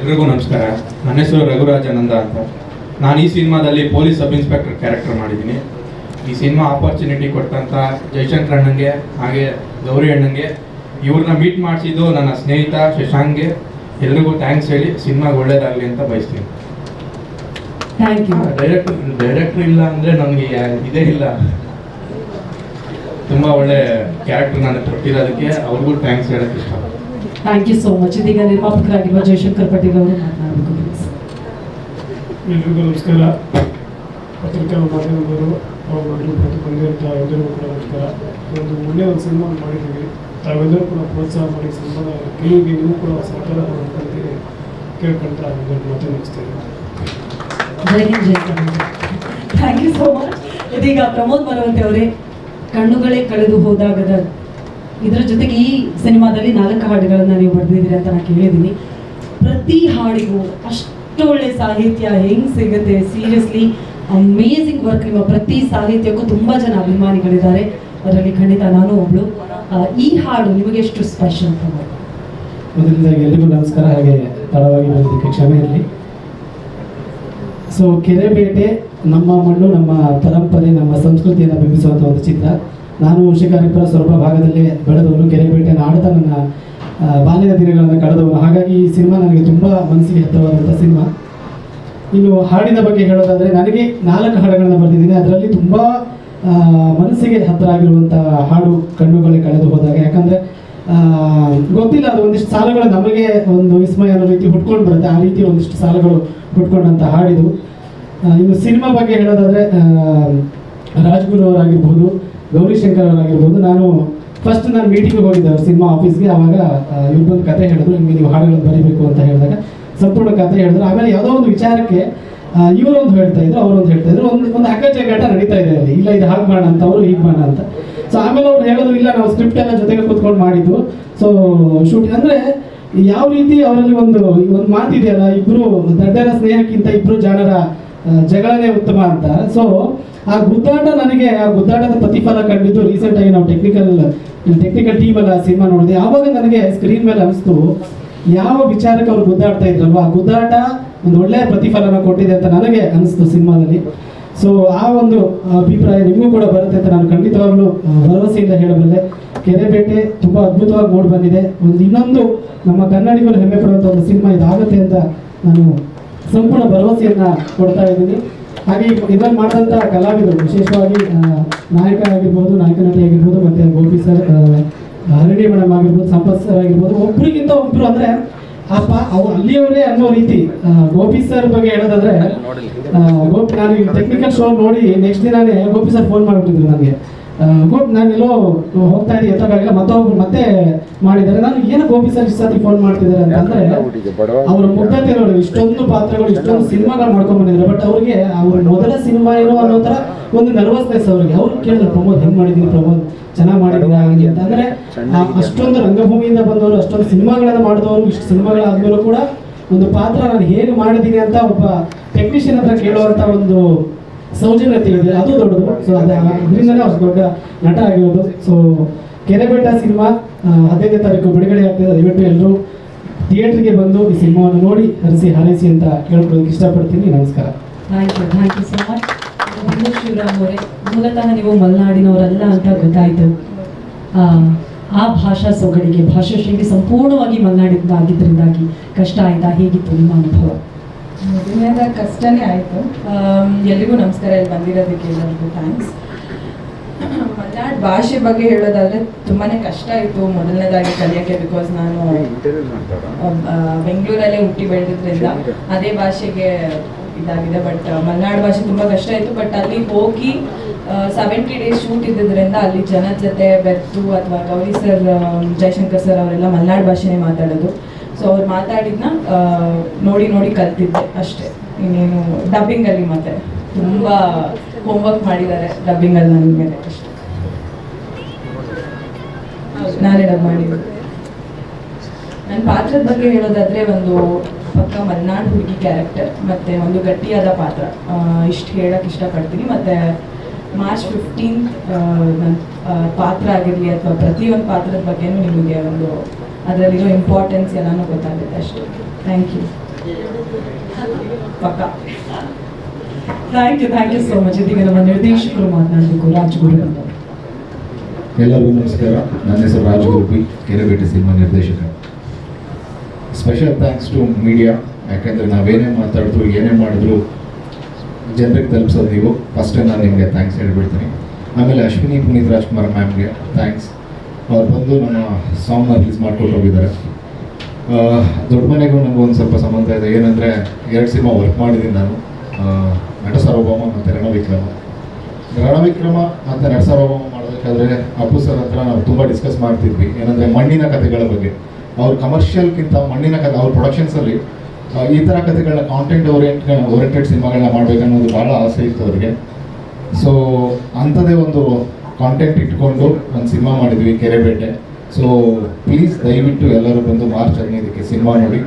ಎಲ್ರಿಗೂ ನಮಸ್ಕಾರ. ನನ್ನ ಹೆಸರು ರಘುರಾಜಾನಂದ ಅಂತ. ನಾನು ಈ ಸಿನಿಮಾದಲ್ಲಿ ಪೊಲೀಸ್ ಸಬ್ ಇನ್ಸ್ಪೆಕ್ಟರ್ ಕ್ಯಾರೆಕ್ಟರ್ ಮಾಡಿದ್ದೀನಿ. ಈ ಸಿನಿಮಾ ಆಪರ್ಚುನಿಟಿ ಕೊಟ್ಟಂತ ಜಯಶಂಕರ್ ಅಣ್ಣಂಗೆ ಹಾಗೆ ಗೌರಿ ಅಣ್ಣಂಗೆ, ಇವ್ರನ್ನ ಮೀಟ್ ಮಾಡಿಸಿದ್ದು ನನ್ನ ಸ್ನೇಹಿತ ಶಶಾಂಕ್ಗೆ ಎಲ್ರಿಗೂ ಥ್ಯಾಂಕ್ಸ್ ಹೇಳಿ ಸಿನಿಮಾಗೆ ಒಳ್ಳೇದಾಗಲಿ ಅಂತ ಬಯಸ್ತೀನಿ. Thank you. ಡೈರೆಕ್ಟರ್ ಇಲ್ಲ ಅಂದರೆ ನನಗೆ ಇದೇ ಇಲ್ಲ. ತುಂಬ ಒಳ್ಳೆ ಕ್ಯಾರೆಕ್ಟರ್ ನನಗೆ ಕೊಟ್ಟಿರೋದಕ್ಕೆ ಅವ್ರಿಗೂ ಥ್ಯಾಂಕ್ಸ್ ಹೇಳೋಕ್ಕೆ ಇಷ್ಟ. Thank you so much. ಇದೀಗ ನಿರ್ಮಾಪಕರಾಗಿರುವ ಜಯಶಂಕರ್ ಪಟೇಲ್ ಅವರು ಮಾತನಾಡಬೇಕು. ಎಲ್ರಿಗೂ ನಮಸ್ಕಾರ. ಪತ್ರಿಕಾ ಮಾಧ್ಯಮದವರು ಬಂದಿರುವಂಥ ಎಲ್ಲರಿಗೂ ಕೂಡ ನಮಸ್ಕಾರ. ಒಳ್ಳೆಯ ಒಂದು ಸಿನಿಮಾ ಮಾಡಿದ್ದೀವಿ. ತಾವೆಲ್ಲರೂ ಕೂಡ ಪ್ರೋತ್ಸಾಹ ಮಾಡಿ ಸಿನಿಮಾದ ಗೆಲುವಿಗೆ ನೀವು ಕೂಡ ಸಹಕಾರ ಮಾಡ್ಕೊಂತೀರಿ ಕೇಳ್ಕೊಳ್ತಾ ಮಾತು ಮುಗಿಸ್ತೇನೆ. Jai Hind, Jai Karnataka. Thank you so much. ಇದೀಗ ಪ್ರಮೋದ್ ಮರವಂತೆ ಅವರೇ, ಕಣ್ಣುಗಳೇ ಕಳೆದು ಹೋದಾಗದ ಇದರ ಜೊತೆಗೆ ಈ ಸಿನಿಮಾದಲ್ಲಿ 4 ಹಾಡುಗಳನ್ನು ನೀವು ಬರೆದಿದ್ದೀರಿ ಅಂತ ನಾನು ಕೇಳಿದ್ದೀನಿ. ಪ್ರತಿ ಹಾಡಿಗೂ ಅಷ್ಟು ಒಳ್ಳೆ ಸಾಹಿತ್ಯ ಹೆಂಗೆ ಸಿಗುತ್ತೆ? Seriously amazing work. ನಿಮ್ಮ ಪ್ರತಿ ಸಾಹಿತ್ಯಕ್ಕೂ ತುಂಬ ಜನ ಅಭಿಮಾನಿಗಳಿದ್ದಾರೆ, ಅದರಲ್ಲಿ ಖಂಡಿತ ನಾನು ಒಬ್ಳು. ಈ ಹಾಡು ನಿಮಗೆ ಎಷ್ಟು ಸ್ಪೆಷಲ್ ಅಂತ? ಮೊದಲನೇದಾಗಿ ಎಲ್ರಿಗೂ ನಮಸ್ಕಾರ. ಹಾಗೆ ತಡವಾಗಿ ಬಂದಿದ್ದಕ್ಕೆ ಕ್ಷಮೆ ಇರಲಿ. ಸೊ ಕೆರೆಬೇಟೆ ನಮ್ಮ ಮಣ್ಣು, ನಮ್ಮ ಪರಂಪರೆ, ನಮ್ಮ ಸಂಸ್ಕೃತಿಯನ್ನು ಬಿಂಬಿಸುವಂಥ ಒಂದು ಚಿತ್ರ. ನಾನು ಶಿಕಾರಿಪುರ ಸೊರಬ ಭಾಗದಲ್ಲಿ ಬೆಳೆದವನು, ಕೆರೆಬೇಟೆಯನ್ನು ಆಡ್ತಾ ನನ್ನ ಬಾಲ್ಯದ ದಿನಗಳನ್ನು ಕಳೆದವನು. ಹಾಗಾಗಿ ಈ ಸಿನಿಮಾ ನನಗೆ ತುಂಬ ಮನಸ್ಸಿಗೆ ಹತ್ತಿರವಾದಂಥ ಸಿನಿಮಾ. ಇನ್ನು ಹಾಡಿನ ಬಗ್ಗೆ ಹೇಳೋದಾದರೆ ನನಗೆ 4 ಹಾಡುಗಳನ್ನ ಬರೆದಿದ್ದೀನಿ. ಅದರಲ್ಲಿ ತುಂಬ ಮನಸ್ಸಿಗೆ ಹತ್ತಿರ ಆಗಿರುವಂಥ ಹಾಡು ಕಣ್ಣುಗಳೇ ಕಳೆದು ಹೋದಾಗ. ಯಾಕಂದರೆ ಗೊತ್ತಿಲ್ಲ, ಅದು ಒಂದಿಷ್ಟು ಸಾಲುಗಳು ನಮಗೆ ಒಂದು ವಿಸ್ಮಯ ಅನ್ನೋ ರೀತಿ ಹುಟ್ಕೊಂಡು ಬರುತ್ತೆ. ಆ ರೀತಿ ಒಂದಿಷ್ಟು ಸಾಲುಗಳು ಹುಟ್ಕೊಂಡಂಥ ಹಾಡಿದು. ಇನ್ನು ಸಿನಿಮಾ ಬಗ್ಗೆ ಹೇಳೋದಾದರೆ ರಾಜ್ಗುರು ಅವರಾಗಿರ್ಬೋದು, ಗೌರಿಶಂಕರ್ ಅವರಾಗಿರ್ಬೋದು. ನಾನು ಮೀಟಿಂಗ್ ಹೋಗಿದ್ದೆ ಅವ್ರ ಸಿನಿಮಾ ಆಫೀಸ್ಗೆ. ಆವಾಗ ಇವ್ರು ಬಂದು ಕತೆ ಹೇಳಿದ್ರು, ನಿಮಗೆ ನೀವು ಹಾಡುಗಳನ್ನು ಬರೀಬೇಕು ಅಂತ ಹೇಳಿದಾಗ ಸಂಪೂರ್ಣ ಕತೆ ಹೇಳಿದ್ರು. ಆಮೇಲೆ ಯಾವುದೋ ಒಂದು ವಿಚಾರಕ್ಕೆ ಇವರೊಂದು ಹೇಳ್ತಾ ಇದ್ರು, ಅವರೊಂದು ಹೇಳ್ತಾ ಇದ್ರು. ಒಂದು ಅಕ್ಕಚೆಗಾಟ ನಡೀತಾ ಇದೆ ಅಲ್ಲಿ, ಇಲ್ಲ ಇದು ಹಾಗೆ ಮಾಡೋಣ ಅಂತ, ಅವರು ಹೀಗೆ ಮಾಡೋಣ ಅಂತ. ಸೊ ಆಮೇಲೆ ಅವ್ರು ಹೇಳೋದು, ಇಲ್ಲ ನಾವು ಸ್ಕ್ರಿಪ್ಟ್ ಎಲ್ಲ ಜೊತೆಗೆ ಕೂತ್ಕೊಂಡು ಮಾಡಿದ್ದು. ಸೊ ಶೂಟಿಂಗ್ ಅಂದರೆ ಯಾವ ರೀತಿ ಅವರಲ್ಲಿ ಒಂದು ಮಾತಿದೆಯಲ್ಲ, ಇಬ್ಬರು ದಡ್ಡರ ಸ್ನೇಹಕ್ಕಿಂತ ಇಬ್ಬರು ಜಾಣರ ಜಗಳನೇ ಉತ್ತಮ ಅಂತ. ಸೊ ಆ ಗುದ್ದಾಟದ ಪ್ರತಿಫಲ ಕಂಡಿದ್ದು ರೀಸೆಂಟಾಗಿ ನಾವು ಟೆಕ್ನಿಕಲ್ ಟೀಮ್ ಎಲ್ಲ ಸಿನಿಮಾ ನೋಡಿದೆ. ಆವಾಗ ನನಗೆ ಸ್ಕ್ರೀನ್ ಮೇಲೆ ಅನಿಸ್ತು, ಯಾವ ವಿಚಾರಕ್ಕೆ ಅವ್ರು ಗುದ್ದಾಡ್ತಾ ಇದ್ರಲ್ವ, ಆ ಗುದ್ದಾಟ ಒಂದು ಒಳ್ಳೆಯ ಪ್ರತಿಫಲನ ಕೊಟ್ಟಿದೆ ಅಂತ ನನಗೆ ಅನಿಸ್ತು ಸಿನಿಮಾದಲ್ಲಿ. ಸೊ ಆ ಒಂದು ಅಭಿಪ್ರಾಯ ನಿಮಗೂ ಕೂಡ ಬರುತ್ತೆ ಅಂತ ನಾನು ಖಂಡಿತವಾಗ್ಲೂ ಭರವಸೆಯಿಂದ ಹೇಳಬಲ್ಲೆ. ಕೆರೆಬೇಟೆ ತುಂಬ ಅದ್ಭುತವಾಗಿ ಮೂಡಿ ಬಂದಿದೆ. ಇನ್ನೊಂದು ನಮ್ಮ ಕನ್ನಡಿಗರು ಹೆಮ್ಮೆ ಪಡುವಂಥ ಒಂದು ಸಿನಿಮಾ ಇದಾಗುತ್ತೆ ಅಂತ ನಾನು ಸಂಪೂರ್ಣ ಭರವಸೆಯನ್ನು ಕೊಡ್ತಾ ಇದ್ದೀನಿ. ಹಾಗೆ ಇದನ್ನು ಮಾಡಿದಂಥ ಕಲಾವಿದರು, ವಿಶೇಷವಾಗಿ ನಾಯಕ ಆಗಿರ್ಬೋದು, ನಾಯಕ ನಟಿ ಆಗಿರ್ಬೋದು, ಮತ್ತು ಗೋಪಿ ಸರ್, ಹರಡಿ ಮೇಡಮ್ ಆಗಿರ್ಬೋದು, ಸಂಪತ್ ಸರ್ ಆಗಿರ್ಬೋದು, ಒಬ್ರಿಗಿಂತ ಒಬ್ಬರು ಅಂದರೆ ಅವ್ರು ಅಲ್ಲಿಯವರೇ ಅನ್ನೋ ರೀತಿ. ಗೋಪಿ ಸರ್ ಬಗ್ಗೆ ಹೇಳೋದಾದ್ರೆ, ನಾನು ಟೆಕ್ನಿಕಲ್ ಶೋ ನೋಡಿ ನೆಕ್ಸ್ಟ್ ದಿನಾನೇ ಗೋಪಿ ಸರ್ ಫೋನ್ ಮಾಡಿಬಿಟ್ಟಿದ್ರು ನನಗೆ. ನಾನೆಲ್ಲೋ ಹೋಗ್ತಾ ಇದ್ದೀನಿ, ಎತ್ತಕ್ಕಾಗಿಲ್ಲ, ಮತ್ತೆ ಮಾಡಿದ್ದಾರೆ. ನಾನು ಏನು ಗೋಪಿ ಸರ್ ಇಷ್ಟು ಸತಿ ಫೋನ್ ಮಾಡ್ತಿದ್ದಾರೆ ಅಂತಂದರೆ, ಅವ್ರ ಮುಗ್ಧತೆ ನೋಡಿ, ಇಷ್ಟೊಂದು ಪಾತ್ರಗಳು, ಇಷ್ಟೊಂದು ಸಿನಿಮಾಗಳು ಮಾಡ್ಕೊಂಡು ಬಂದಿದ್ದಾರೆ. ಬಟ್ ಅವ್ರಿಗೆ ಅವ್ರ ಮೊದಲ ಸಿನಿಮಾ ಏನೋ ಅನ್ನೋ ಥರ ಒಂದು ನರ್ವಸ್ನೆಸ್ ಅವ್ರಿಗೆ. ಅವ್ರು ಕೇಳಿದ್ರು, ಪ್ರಮೋದ್ ಹೆಂಗೆ ಮಾಡಿದ್ದೀನಿ, ಪ್ರಮೋದ್ ಚೆನ್ನಾಗಿ ಮಾಡಿದ್ದೀರಾ ಹಾಗೆ ಅಂತ. ಅಂದರೆ ಅಷ್ಟೊಂದು ರಂಗಭೂಮಿಯಿಂದ ಬಂದವರು, ಅಷ್ಟೊಂದು ಸಿನಿಮಾಗಳನ್ನು ಮಾಡಿದವರು, ಇಷ್ಟು ಸಿನಿಮಾಗಳಾದ್ಮೇಲೂ ಕೂಡ ಒಂದು ಪಾತ್ರ ನಾನು ಹೇಗೆ ಮಾಡಿದ್ದೀನಿ ಅಂತ ಒಬ್ಬ ಟೆಕ್ನಿಷಿಯನ್ ಹತ್ರ ಕೇಳುವಂಥ ಒಂದು ಸೌಜನ್ಯತೆ ಇದೆ, ಅದು ದೊಡ್ಡದು. ಸೊ ಅದರಿಂದಲೇ ಅಷ್ಟು ದೊಡ್ಡ ನಟ ಆಗಿರೋದು. ಸೊ ಕೆರೆಬೇಟ ಸಿನಿಮಾ 15ನೇ ತಾರೀಕು ಬಿಡುಗಡೆ ಆಗ್ತದೆ. ದಯವಿಟ್ಟು ಎಲ್ಲರೂ ಥಿಯೇಟ್ರಿಗೆ ಬಂದು ಈ ಸಿನಿಮಾವನ್ನು ನೋಡಿ ಹರಿಸಿ ಹಾರೈಸಿ ಅಂತ ಕೇಳ್ಕೊಳ್ಳೋದಕ್ಕೆ ಇಷ್ಟಪಡ್ತೀನಿ. ನಮಸ್ಕಾರ. Thank you so much. Shivaram ಅವರೇ, ಮೂಲತಃ ನೀವು ಮಲೆನಾಡಿನವರಲ್ಲ ಅಂತ ಗೊತ್ತಾಯಿತು. ಆ ಭಾಷಾ ಸೊಗಡಿಗೆ, ಭಾಷಾ ಶೈಲಿ ಸಂಪೂರ್ಣವಾಗಿ ಮಲೆನಾಡಿಂದ ಆಗಿದ್ದರಿಂದಾಗಿ ಕಷ್ಟ ಆಯಿತಾ? ಹೇಗಿತ್ತು ನಿಮ್ಮ ಅನುಭವ? ಮೊದಲನೇದಾಗಿ ಕಷ್ಟನೇ ಆಯಿತು. ಎಲ್ರಿಗೂ ನಮಸ್ಕಾರ, ಇಲ್ಲಿ ಬಂದಿರೋದಕ್ಕೆ ಎಲ್ಲರಿಗೂ ಥ್ಯಾಂಕ್ಸ್. ಮಲೆನಾಡು ಭಾಷೆ ಬಗ್ಗೆ ಹೇಳೋದಾದರೆ ತುಂಬಾ ಕಷ್ಟ ಆಯಿತು ಮೊದಲನೇದಾಗಿ ಕಲಿಯೋಕ್ಕೆ. ಬಿಕಾಸ್ ನಾನು ಬೆಂಗಳೂರಲ್ಲೇ ಹುಟ್ಟಿ ಬೆಳೆದಿದ್ದರಿಂದ ಅದೇ ಭಾಷೆಗೆ ಇದಾಗಿದೆ. ಬಟ್ ಮಲೆನಾಡು ಭಾಷೆ ತುಂಬ ಕಷ್ಟ ಆಯಿತು. ಬಟ್ ಅಲ್ಲಿ ಹೋಗಿ 70 days ಶೂಟ್ ಇದ್ದಿದ್ದರಿಂದ ಅಲ್ಲಿ ಜನದ ಜೊತೆ ಬೆರ್ತು, ಅಥವಾ ಗೌರಿ ಸರ್, ಜಯಶಂಕರ್ ಸರ್ ಅವರೆಲ್ಲ ಮಲೆನಾಡು ಭಾಷೆನೇ ಮಾತಾಡೋದು. ಸೊ ಅವ್ರು ಮಾತಾಡಿದ್ನ ನೋಡಿ ಕಲ್ತಿದ್ದೆ ಅಷ್ಟೇ. ಇನ್ನೇನು ಡಬ್ಬಿಂಗಲ್ಲಿ ಮತ್ತೆ ತುಂಬ ಹೋಮ್ವರ್ಕ್ ಮಾಡಿದ್ದಾರೆ ಡಬ್ಬಿಂಗಲ್ಲಿ ನನ್ನ ಮೇಲೆ ಅಷ್ಟೇ. ನಾನೇ ಡಬ್ ಮಾಡಿದ್ದೆ. ನನ್ನ ಪಾತ್ರದ ಬಗ್ಗೆ ಹೇಳೋದಾದರೆ, ಒಂದು ಪಕ್ಕ ಮಲೆನಾಡು ಹುಡುಗಿ ಕ್ಯಾರೆಕ್ಟರ್, ಮತ್ತು ಒಂದು ಗಟ್ಟಿಯಾದ ಪಾತ್ರ, ಇಷ್ಟು ಹೇಳೋಕ್ಕೆ ಇಷ್ಟಪಡ್ತೀನಿ. ಮತ್ತು March 15th ನನ್ನ ಪಾತ್ರ ಆಗಿರಲಿ ಅಥವಾ ಪ್ರತಿಯೊಂದು ಪಾತ್ರದ ಬಗ್ಗೆನೂ ನಿಮಗೆ ಒಂದು ಅದರಲ್ಲಿರೋ ಇಂಪಾರ್ಟೆನ್ಸ್ ಎಲ್ಲನೂ ಗೊತ್ತಾಗುತ್ತೆ ಅಷ್ಟೇ. Thank you. ಪಕ್ಕ. Thank you so much. ಇದೀಗ ನಮ್ಮ ನಿರ್ದೇಶಕರು ಮಾತನಾಡಬೇಕು. ರಾಜ್ಗುರು ಅಂತ. ಎಲ್ಲರಿಗೂ ನಮಸ್ಕಾರ. ನನ್ನ ಹೆಸರು ರಾಜ್ಗುರು ಪಿ, ಕೆರೆಬೇಟೆ ಸಿನಿಮಾ ನಿರ್ದೇಶಕ. Special thanks to media. ಯಾಕೆಂದರೆ ನಾವೇನೇ ಮಾತಾಡಿದ್ರು, ಏನೇ ಮಾಡಿದ್ರು ಜನರಿಗೆ ತಲುಪಿಸೋದು ನೀವು. ಫಸ್ಟ್ ನಾನು ನಿಮಗೆ ಥ್ಯಾಂಕ್ಸ್ ಹೇಳ್ಬಿಡ್ತೀನಿ. ಆಮೇಲೆ ಅಶ್ವಿನಿ ಪುನೀತ್ ರಾಜ್ಕುಮಾರ್ ಮ್ಯಾಮ್ಗೆ ಥ್ಯಾಂಕ್ಸ್. ಅವ್ರು ಬಂದು ನಮ್ಮ ಸಾಂಗ್ನ ರಿಲೀಸ್ ಮಾಡಿಕೊಟ್ಟು ಹೋಗಿದ್ದಾರೆ. ದೊಡ್ಡ ಮನೆಗೂ ನನಗೂ ಒಂದು ಸ್ವಲ್ಪ ಸಂಬಂಧ ಇದೆ. ಏನಂದರೆ 2 ಸಿನಿಮಾ ವರ್ಕ್ ಮಾಡಿದ್ದೀನಿ ನಾನು, ನಟ ಸಾರ್ವಭೌಮ ಮತ್ತು ರಣವಿಕ್ರಮ ಮತ್ತು ನಟ ಸಾರ್ವಭೌಮ ಮಾಡಬೇಕಾದ್ರೆ ಅಪ್ಪು ಸರ್ ಹತ್ರ ನಾವು ತುಂಬ ಡಿಸ್ಕಸ್ ಮಾಡ್ತಿದ್ವಿ. ಏನಂದರೆ ಮಣ್ಣಿನ ಕಥೆಗಳ ಬಗ್ಗೆ. ಅವ್ರ ಕಮರ್ಷಿಯಲ್ಗಿಂತ ಮಣ್ಣಿನ ಕಥೆ, ಅವ್ರ ಪ್ರೊಡಕ್ಷನ್ಸಲ್ಲಿ ಈ ಥರ ಕಥೆಗಳನ್ನ ಕಾಂಟೆಂಟ್ ಓರಿಯೆಂಟೆಡ್ ಸಿನಿಮಾಗಳನ್ನ ಮಾಡಬೇಕನ್ನೋದು ಭಾಳ ಆಸೆ ಇತ್ತು ಅವ್ರಿಗೆ. ಸೊ ಅಂಥದ್ದೇ ಒಂದು ಕಾಂಟೆಂಟ್ ಇಟ್ಕೊಂಡು ಒಂದು ಸಿನಿಮಾ ಮಾಡಿದ್ವಿ, ಕೆರೆಬೇಟೆ. ಸೊ ಪ್ಲೀಸ್ ದಯವಿಟ್ಟು ಎಲ್ಲರೂ ಬಂದು March 15ಕ್ಕೆ ಸಿನಿಮಾ ನೋಡಿ.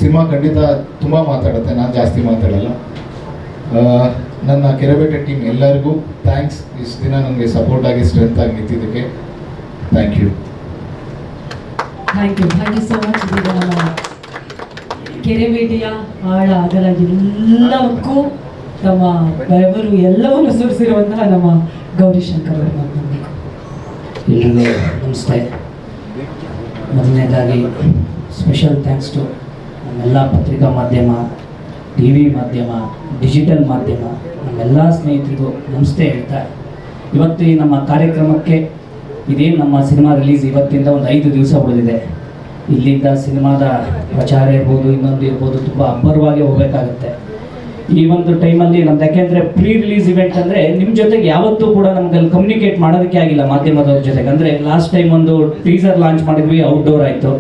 ಸಿನಿಮಾ ಖಂಡಿತ ತುಂಬ ಮಾತಾಡುತ್ತೆ, ನಾನು ಜಾಸ್ತಿ ಮಾತಾಡಲ್ಲ. ನನ್ನ ಕೆರೆಬೇಟೆ ಟೀಮ್ ಎಲ್ಲರಿಗೂ ಥ್ಯಾಂಕ್ಸ್. ಇಷ್ಟು ದಿನ ನನಗೆ ಸಪೋರ್ಟ್ ಆಗಿ ಸ್ಟ್ರೆಂತ್ ಆಗಿ ನಿಂತಿದ್ದಕ್ಕೆ ಥ್ಯಾಂಕ್ ಯು ಸೋ ಮಚ್. ಇದೀಗ ನಮ್ಮ ಕೆರೆಬೇಟೆಯ ಆಳ ಅಗಲ ಎಲ್ಲಕ್ಕೂ ನಮ್ಮ ಬೆವರು ಎಲ್ಲವನ್ನು ಸುರಿಸಿರುವಂತಹ ನಮ್ಮ ಗೌರಿಶಂಕರ್ ಅವರು ಮಾತನಾಡಬೇಕು. ಎಲ್ರಿಗೂ ನಮಸ್ತೆ. ಮೊದಲನೇದಾಗಿ ಸ್ಪೆಷಲ್ ಥ್ಯಾಂಕ್ಸ್ ಟು ನಮ್ಮೆಲ್ಲ ಪತ್ರಿಕಾ ಮಾಧ್ಯಮ ಟಿ ವಿ ಮಾಧ್ಯಮ, ಡಿಜಿಟಲ್ ಮಾಧ್ಯಮ, ನಮ್ಮೆಲ್ಲ ಸ್ನೇಹಿತರಿಗೂ ನಮಸ್ತೆ ಹೇಳ್ತಾ ಇವತ್ತು ಈ ನಮ್ಮ ಕಾರ್ಯಕ್ರಮಕ್ಕೆ ಇದೇನು ನಮ್ಮ ಸಿನಿಮಾ ರಿಲೀಸ್ ಇವತ್ತಿಂದ ಒಂದು 5 ದಿವಸ ಉಳಿದಿದೆ. ಇಲ್ಲಿಂದ ಸಿನಿಮಾದ ಪ್ರಚಾರ ಇರ್ಬೋದು, ಇನ್ನೊಂದು ಇರ್ಬೋದು, ತುಂಬ ಅಬ್ಬರವಾಗಿ ಹೋಗಬೇಕಾಗುತ್ತೆ. ಈ ಒಂದು ಟೈಮಲ್ಲಿ ನಮ್ದು ಯಾಕೆಂದರೆ ಪ್ರೀ ರಿಲೀಸ್ ಇವೆಂಟ್ ಅಂದರೆ ನಿಮ್ಮ ಜೊತೆಗೆ ಯಾವತ್ತೂ ಕೂಡ ನಮ್ಗೆ ಅಲ್ಲಿ ಕಮ್ಯುನಿಕೇಟ್ ಮಾಡೋದಕ್ಕೆ ಆಗಿಲ್ಲ ಮಾಧ್ಯಮದವ್ರ ಜೊತೆಗೆ. ಅಂದರೆ ಲಾಸ್ಟ್ ಟೈಮ್ ಒಂದು ಟೀಸರ್ ಲಾಂಚ್ ಮಾಡಿದ್ವಿ, ಔಟ್ಡೋರ್ ಆಯಿತು.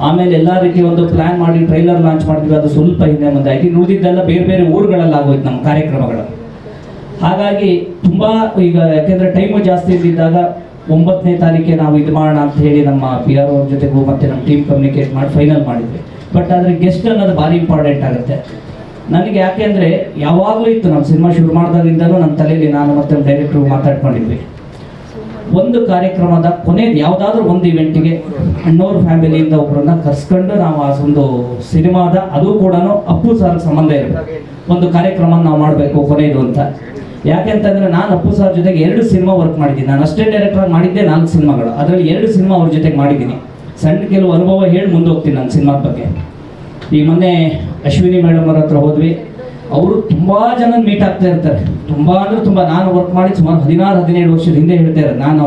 ಆಮೇಲೆ ಎಲ್ಲ ರೀತಿ ಒಂದು ಪ್ಲ್ಯಾನ್ ಮಾಡಿ ಟ್ರೈಲರ್ ಲಾಂಚ್ ಮಾಡಿದ್ವಿ, ಅದು ಸ್ವಲ್ಪ ಹಿಂದೆ ಮುಂದೆ ಆಗಿ ಉಳಿದಿದ್ದೆಲ್ಲ ಬೇರೆ ಬೇರೆ ಊರುಗಳಲ್ಲಿ ಆಗೋಯ್ತು ನಮ್ಮ ಕಾರ್ಯಕ್ರಮಗಳು. ಹಾಗಾಗಿ ತುಂಬ ಈಗ ಯಾಕೆಂದರೆ ಟೈಮು ಜಾಸ್ತಿ ಇದ್ದಿದ್ದಾಗ 9ನೇ ತಾರೀಕಿಗೆ ನಾವು ಇದು ಮಾಡೋಣ ಅಂತ ಹೇಳಿ ನಮ್ಮ PR ಅವ್ರ ಜೊತೆಗೂ ಮತ್ತು ನಮ್ಮ ಟೀಮ್ ಕಮ್ಯುನಿಕೇಟ್ ಮಾಡಿ ಫೈನಲ್ ಮಾಡಿದ್ವಿ. ಬಟ್ ಆದರೆ ಗೆಸ್ಟ್ ಅನ್ನೋದು ಭಾರಿ ಇಂಪಾರ್ಟೆಂಟ್ ಆಗುತ್ತೆ ನನಗೆ. ಯಾಕೆಂದರೆ ಯಾವಾಗಲೂ ಇತ್ತು ನಮ್ಮ ಸಿನಿಮಾ ಶುರು ಮಾಡಿದಾಗಿಂದಲೂ ನಮ್ಮ ತಲೆಯಲ್ಲಿ ನಾನು ಮತ್ತು ಡೈರೆಕ್ಟ್ರು ಮಾತಾಡ್ಕೊಂಡಿದ್ವಿ, ಒಂದು ಕಾರ್ಯಕ್ರಮದ ಕೊನೆಯದು ಯಾವುದಾದ್ರೂ ಒಂದು ಇವೆಂಟಿಗೆ ಅಣ್ಣವ್ರ ಫ್ಯಾಮಿಲಿಯಿಂದ ಒಬ್ಬರನ್ನ ಕರ್ಸ್ಕೊಂಡು ನಾವು ಆ ಒಂದು ಸಿನಿಮಾದ, ಅದು ಕೂಡ ಅಪ್ಪು ಸರ್ ಸಂಬಂಧ ಇರಬೇಕು, ಒಂದು ಕಾರ್ಯಕ್ರಮ ನಾವು ಮಾಡಬೇಕು ಕೊನೆಯದು ಅಂತ. ಯಾಕೆಂತಂದರೆ ನಾನು ಅಪ್ಪು ಸರ್ ಜೊತೆಗೆ 2 ಸಿನಿಮಾ ವರ್ಕ್ ಮಾಡಿದ್ದೀನಿ. ನಾನು ಅಷ್ಟೇ ಡೈರೆಕ್ಟರ್ ಮಾಡಿದ್ದೆ 4 ಸಿನಿಮಾಗಳು, ಅದರಲ್ಲಿ 2 ಸಿನಿಮಾ ಅವ್ರ ಜೊತೆಗೆ ಮಾಡಿದ್ದೀನಿ. ಸಣ್ಣ ಕೆಲವು ಅನುಭವ ಹೇಳಿ ಮುಂದೆ ಹೋಗ್ತೀನಿ ನನ್ನ ಸಿನಿಮಾದ ಬಗ್ಗೆ. ಈ ಮೊನ್ನೆ ಅಶ್ವಿನಿ ಮೇಡಮ್ ಅವ್ರ ಹತ್ರ ಹೋದ್ವಿ. ಅವರು ತುಂಬ ಜನ ಮೀಟ್ ಆಗ್ತಾ ಇರ್ತಾರೆ, ತುಂಬ ಅಂದರೆ ತುಂಬ. ನಾನು ವರ್ಕ್ ಮಾಡಿ ಸುಮಾರು 16-17 ವರ್ಷದ ಹಿಂದೆ ಹೇಳ್ತಾ ಇರೋದು. ನಾನು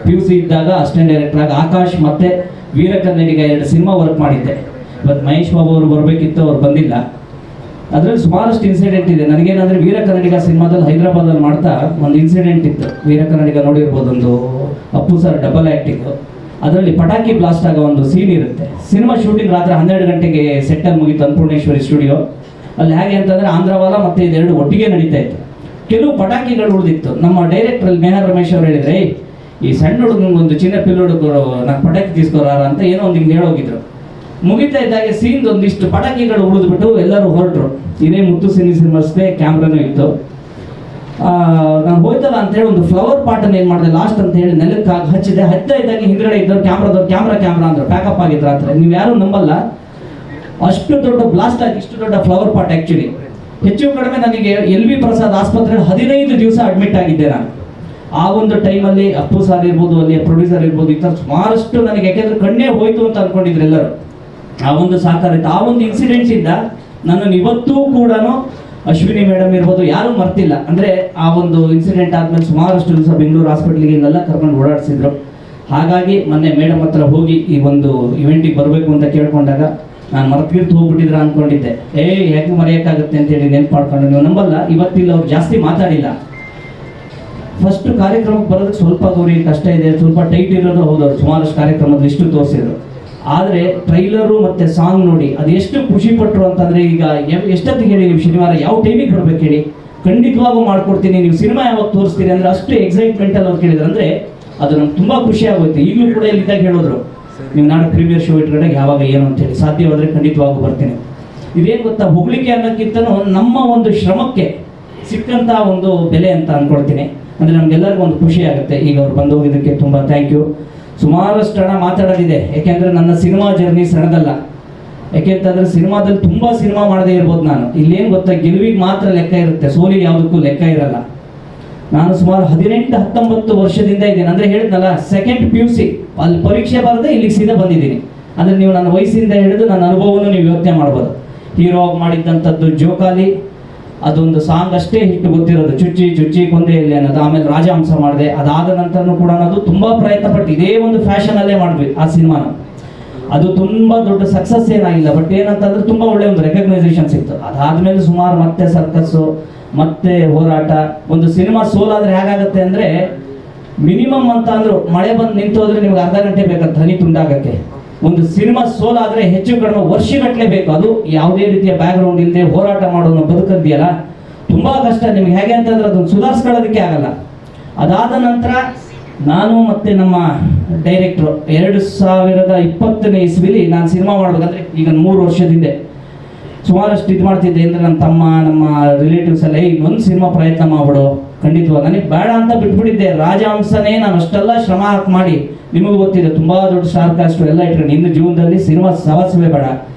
PUC ಇದ್ದಾಗ ಅಸಿಸ್ಟೆಂಟ್ ಡೈರೆಕ್ಟರ್ ಆಗಿ ಆಕಾಶ್ ಮತ್ತು ವೀರ ಕನ್ನಡಿಗ 2 ಸಿನಿಮಾ ವರ್ಕ್ ಮಾಡಿದ್ದೆ. ಇವತ್ತು ಮಹೇಶ್ ಬಾಬು ಅವರು ಬರಬೇಕಿತ್ತು, ಅವ್ರು ಬಂದಿಲ್ಲ. ಅದರಲ್ಲಿ ಸುಮಾರಷ್ಟು ಇನ್ಸಿಡೆಂಟ್ ಇದೆ ನನಗೇನಂದರೆ, ವೀರ ಕನ್ನಡಿಗ ಸಿನಿಮಾದಲ್ಲಿ ಹೈದರಾಬಾದಲ್ಲಿ ಮಾಡ್ತಾ ಒಂದು ಇನ್ಸಿಡೆಂಟ್ ಇತ್ತು. ವೀರ ಕನ್ನಡಿಗ ನೋಡಿರ್ಬೋದು, ಒಂದು ಅಪ್ಪು ಸರ್ ಡಬಲ್ ಆ್ಯಕ್ಟಿಂಗು. ಅದರಲ್ಲಿ ಪಟಾಕಿ ಬ್ಲಾಸ್ಟ್ ಆಗೋ ಒಂದು ಸೀನ್ ಇರುತ್ತೆ. ಸಿನಿಮಾ ಶೂಟಿಂಗ್ ರಾತ್ರಿ 12 ಗಂಟೆಗೆ ಸೆಟ್ಟಲ್ಲಿ ಮುಗಿತು ಅನ್ನಪೂರ್ಣೇಶ್ವರಿ ಸ್ಟುಡಿಯೋ. ಅಲ್ಲಿ ಹೇಗೆ ಅಂತಂದರೆ ಆಂಧ್ರವಾಲ ಮತ್ತು ಇದೆರಡು ಒಟ್ಟಿಗೆ ನಡೀತಾ ಇತ್ತು. ಕೆಲವು ಪಟಾಕಿಗಳು ಉಳಿದಿತ್ತು. ನಮ್ಮ ಡೈರೆಕ್ಟ್ರಲ್ಲಿ ಮೇಹರ್ ರಮೇಶ್ ಅವರು ಹೇಳಿದರೆ, ಈ ಸಣ್ಣ ಹುಡುಗನಿಗೆ ಒಂದು ಚಿನ್ನ ಪಿಲ್ ಹುಡುಗರು ನಾನು ಪಟಾಕಿ తీసుకుರಾರ ಅಂತ ಏನೋ ಒಂದು ಹಿಂಗೆ ಹೇಳೋಗಿದ್ರು. ಮುಗಿತಾ ಇದ್ದಾಗೆ ಸೀನ್ ಒಂದಿಷ್ಟು ಪಟಾಕಿಗಳು ಉಳಿದ್ಬಿಟ್ಟು ಎಲ್ಲರೂ ಹೊರಟರು. ಇದೇ ಮುತ್ತು ಸಿನಿಮಾಸ್ಗೆ ಕ್ಯಾಮ್ರಾನೂ ಇತ್ತು. ನಾನು ಹೋಯ್ತಲ್ಲ ಅಂತೇಳಿ ಒಂದು ಫ್ಲವರ್ ಪಾಟನ್ನು ಏನು ಮಾಡಿದೆ ಲಾಸ್ಟ್ ಅಂತ ಹೇಳಿ ನೆಲಕ್ಕೆ ಹಚ್ಚಿದೆ. ಹಚ್ತಾ ಇದ್ದಾಗೆ ಹಿಂದ್ಗಡೆ ಇದ್ದವ್ರು ಕ್ಯಾಮ್ರಾದವ್ರು ಕ್ಯಾಮ್ರಾ ಅಂದರು. ಪ್ಯಾಕಪ್ ಆಗಿದ್ರು ರಾತ್ರಿ. ನೀವು ಯಾರೂ ನಂಬಲ್ಲ, ಅಷ್ಟು ದೊಡ್ಡ ಬ್ಲಾಸ್ಟ್ ಆಗಿ ಇಷ್ಟು ದೊಡ್ಡ ಫ್ಲವರ್ ಪಾಟ್. ಆ್ಯಕ್ಚುಲಿ ಹೆಚ್ಚು ಕಡಿಮೆ ನನಗೆ LV ಪ್ರಸಾದ್ ಆಸ್ಪತ್ರೆಯಲ್ಲಿ 15 ದಿವಸ ಅಡ್ಮಿಟ್ ಆಗಿದ್ದೆ ನಾನು. ಆ ಒಂದು ಟೈಮಲ್ಲಿ ಅಪ್ಪು ಸರ್ ಇರ್ಬೋದು, ಅಲ್ಲಿ ಪ್ರೊಡ್ಯೂಸರ್ ಇರ್ಬೋದು, ಈ ಥರ ಸುಮಾರಷ್ಟು ನನಗೆ, ಯಾಕೆಂದರೆ ಕಣ್ಣೇ ಹೋಯ್ತು ಅಂತ ಅಂದ್ಕೊಂಡಿದ್ರು ಎಲ್ಲರೂ. ಆ ಒಂದು ಸಾಕಾರ ಇತ್ತು. ಆ ಒಂದು ಇನ್ಸಿಡೆಂಟ್ಸಿಂದ ನನ್ನನ್ನು ಇವತ್ತೂ ಕೂಡ ಅಶ್ವಿನಿ ಮೇಡಮ್ ಇರ್ಬೋದು ಯಾರೂ ಮರ್ತಿಲ್ಲ. ಅಂದರೆ ಆ ಒಂದು ಇನ್ಸಿಡೆಂಟ್ ಆದಮೇಲೆ ಸುಮಾರಷ್ಟು ದಿವಸ ಬೆಂಗಳೂರು ಹಾಸ್ಪಿಟ್ಲಿಗೆ ಇಲ್ಲೆಲ್ಲ ಕರ್ಕೊಂಡು ಓಡಾಡಿಸಿದ್ರು. ಹಾಗಾಗಿ ಮೊನ್ನೆ ಮೇಡಮ್ ಹತ್ರ ಹೋಗಿ ಈ ಒಂದು ಇವೆಂಟಿಗೆ ಬರಬೇಕು ಅಂತ ಕೇಳ್ಕೊಂಡಾಗ ನಾನು ಮರ್ತಿರ್ತು ಹೋಗ್ಬಿಟ್ಟಿದ್ರ ಅಂದ್ಕೊಂಡಿದ್ದೆ. ಹೇಗೆ ಮರೆಯೋಕ್ಕಾಗುತ್ತೆ ಅಂತೇಳಿ ನೆನ್ಪು ಮಾಡ್ಕೊಂಡು, ನೀವು ನಂಬಲ್ಲ, ಇವತ್ತಿಲ್ಲ ಅವ್ರು ಜಾಸ್ತಿ ಮಾತಾಡಿಲ್ಲ. ಫಸ್ಟ್ ಕಾರ್ಯಕ್ರಮಕ್ಕೆ ಬರೋದಕ್ಕೆ ಸ್ವಲ್ಪ ಅವ್ರಿಗೆ ಕಷ್ಟ ಇದೆ, ಸ್ವಲ್ಪ ಟೈಟ್ ಇರೋದು ಹೌದು. ಅವ್ರು ಸುಮಾರಷ್ಟು ಕಾರ್ಯಕ್ರಮದ ಲಿಸ್ಟು ತೋರಿಸಿದ್ರು. ಆದರೆ ಟ್ರೈಲರು ಮತ್ತು ಸಾಂಗ್ ನೋಡಿ ಅದು ಎಷ್ಟು ಖುಷಿ ಪಟ್ಟರು ಅಂತಂದರೆ, ಈಗ ಎಷ್ಟೊತ್ತಿಗೆ ಹೇಳಿ ನೀವು ಶನಿವಾರ ಯಾವ ಟೈಮಿಗೆ ಬರ್ಬೇಕು ಹೇಳಿ, ಖಂಡಿತವಾಗೂ ಮಾಡ್ಕೊಡ್ತೀನಿ, ನೀವು ಸಿನಿಮಾ ಯಾವಾಗ ತೋರಿಸ್ತೀರಿ ಅಂದರೆ ಅಷ್ಟು ಎಕ್ಸೈಟ್ಮೆಂಟಲ್ಲಿ ಅವ್ರು ಕೇಳಿದ್ರು. ಅಂದರೆ ಅದು ನಮ್ಗೆ ತುಂಬ ಖುಷಿ ಆಗುತ್ತೆ. ಈಗಲೂ ಕೂಡ ಇಲ್ಲಿದ್ದಾಗ ಹೇಳಿದ್ರು, ನೀವು ನಾಳೆ ಪ್ರೀಮಿಯರ್ ಶೋ ಇಟ್ಕೊಂಡಾಗ ಯಾವಾಗ ಏನು ಅಂತೇಳಿ ಸಾಧ್ಯವಾದರೆ ಖಂಡಿತವಾಗೂ ಬರ್ತೀನಿ. ಇದೇನು ಗೊತ್ತಾ, ಹೊಗಳಿಕೆ ಅನ್ನೋಕ್ಕಿಂತನೂ ನಮ್ಮ ಒಂದು ಶ್ರಮಕ್ಕೆ ಸಿಕ್ಕಂಥ ಒಂದು ಬೆಲೆ ಅಂತ ಅಂದ್ಕೊಳ್ತೀನಿ. ಅಂದರೆ ನಮಗೆಲ್ಲರಿಗೂ ಒಂದು ಖುಷಿ ಆಗುತ್ತೆ. ಈಗ ಅವ್ರು ಬಂದು ಹೋಗಿದ್ದಕ್ಕೆ ತುಂಬ ಥ್ಯಾಂಕ್ ಯು. ಸುಮಾರಷ್ಟು ಹಣ ಮಾತಾಡೋದಿದೆ, ಯಾಕೆಂದರೆ ನನ್ನ ಸಿನಿಮಾ ಜರ್ನಿ ಸಣ್ಣದಲ್ಲ. ಯಾಕೆಂತಂದರೆ ಸಿನಿಮಾದಲ್ಲಿ ತುಂಬ ಸಿನಿಮಾ ಮಾಡದೇ ಇರ್ಬೋದು ನಾನು. ಇಲ್ಲೇನು ಗೊತ್ತಾ, ಗೆಲುವಿಗೆ ಮಾತ್ರ ಲೆಕ್ಕ ಇರುತ್ತೆ, ಸೋಲಿಗೆ ಯಾವುದಕ್ಕೂ ಲೆಕ್ಕ ಇರಲ್ಲ. ನಾನು ಸುಮಾರು 18-19 ವರ್ಷದಿಂದ ಇದ್ದೀನಿ. ಅಂದರೆ ಹೇಳಿದ್ನಲ್ಲ, ಸೆಕೆಂಡ್ PUC ಅಲ್ಲಿ ಪರೀಕ್ಷೆ ಬರದೆ ಇಲ್ಲಿಗೆ ಸೀದಾ ಬಂದಿದ್ದೀನಿ. ಅಂದರೆ ನೀವು ನನ್ನ ವಯಸ್ಸಿಂದ ಹಿಡಿದು ನನ್ನ ಅನುಭವವನ್ನು ನೀವು ಯೋಚನೆ ಮಾಡ್ಬೋದು. ಹೀರೋ ಮಾಡಿದ್ದಂಥದ್ದು ಜೋಕಾಲಿ, ಅದೊಂದು ಸಾಂಗ್ ಅಷ್ಟೇ ಹಿಟ್ಟು ಗೊತ್ತಿರೋದು, ಚುಚ್ಚಿ ಚುಚ್ಚಿ ಕೊಂದೆಯಲ್ಲಿ ಅನ್ನೋದು. ಆಮೇಲೆ ರಾಜಹಂಸ ಮಾಡಿದೆ. ಅದಾದ ನಂತರನೂ ಕೂಡ ಅದು ತುಂಬ ಪ್ರಯತ್ನ ಪಟ್ಟು ಇದೇ ಒಂದು ಫ್ಯಾಷನಲ್ಲೇ ಮಾಡಿದ್ವಿ ಆ ಸಿನಿಮಾನ. ಅದು ತುಂಬ ದೊಡ್ಡ ಸಕ್ಸಸ್ ಏನಾಗಿಲ್ಲ, ಬಟ್ ಏನಂತಂದ್ರೆ ತುಂಬ ಒಳ್ಳೆ ಒಂದು ರೆಕಗ್ನೈಸೇಷನ್ ಸಿಕ್ತು. ಅದಾದಮೇಲೆ ಸುಮಾರು ಮತ್ತೆ ಸರ್ಕಸ್ಸು, ಮತ್ತೆ ಹೋರಾಟ. ಒಂದು ಸಿನಿಮಾ ಸೋಲಾದರೆ ಹೇಗಾಗುತ್ತೆ ಅಂದರೆ, ಮಿನಿಮಮ್ ಅಂತ ಅಂದರು ಮಳೆ ಬಂದು ನಿಂತು ಹೋದರೆ ನಿಮ್ಗೆ ಅರ್ಧ ಗಂಟೆ ಬೇಕಂತ ಹನಿ ತುಂಡಾಗಕ್ಕೆ. ಒಂದು ಸಿನಿಮಾ ಸೋಲಾದರೆ ಹೆಚ್ಚು ಕಡಿಮೆ ವರ್ಷಗಟ್ಟಲೆ ಬೇಕು. ಅದು ಯಾವುದೇ ರೀತಿಯ ಬ್ಯಾಕ್ಗ್ರೌಂಡ್ ಇಲ್ಲದೆ ಹೋರಾಟ ಮಾಡೋನು ಬದುಕದ್ದಿಯಲ್ಲ, ತುಂಬ ಕಷ್ಟ. ನಿಮ್ಗೆ ಹೇಗೆ ಅಂತಂದ್ರೆ ಅದನ್ನು ಸುಧಾರಿಸ್ಕೊಳ್ಳೋದಕ್ಕೆ ಆಗಲ್ಲ. ಅದಾದ ನಂತರ ನಾನು ಮತ್ತು ನಮ್ಮ ಡೈರೆಕ್ಟ್ರು 2020ನೇ ಇಸ್ವಿಲಿ ನಾನು ಸಿನಿಮಾ ಮಾಡ್ಬೇಕಂದ್ರೆ, ಈಗ 3 ವರ್ಷದಿಂದ ಸುಮಾರಷ್ಟು ಇದು ಮಾಡ್ತಿದ್ದೆ. ಅಂದರೆ ನನ್ನ ತಮ್ಮ, ನಮ್ಮ ರಿಲೇಟಿವ್ಸ್ ಎಲ್ಲ ಇನ್ನೊಂದು ಸಿನಿಮಾ ಪ್ರಯತ್ನ ಮಾಡ್ಬಿಡು ಖಂಡಿತವಾಗಿ. ನನಗೆ ಬೇಡ ಅಂತ ಬಿಟ್ಬಿಟ್ಟಿದ್ದೆ. ರಾಜಹಂಸನೇ ನಾನು ಅಷ್ಟೆಲ್ಲ ಶ್ರಮ ಹಾಕಿ ಮಾಡಿ, ನಿಮಗೂ ಗೊತ್ತಿದೆ, ತುಂಬ ದೊಡ್ಡ ಸ್ಟಾರ್ ಕಾಸ್ಟು ಎಲ್ಲ ಇಟ್ಕೊಂಡು ಇನ್ನು ಜೀವನದಲ್ಲಿ ಸಿನಿಮಾ ಸವಾಸವೇ ಬೇಡ.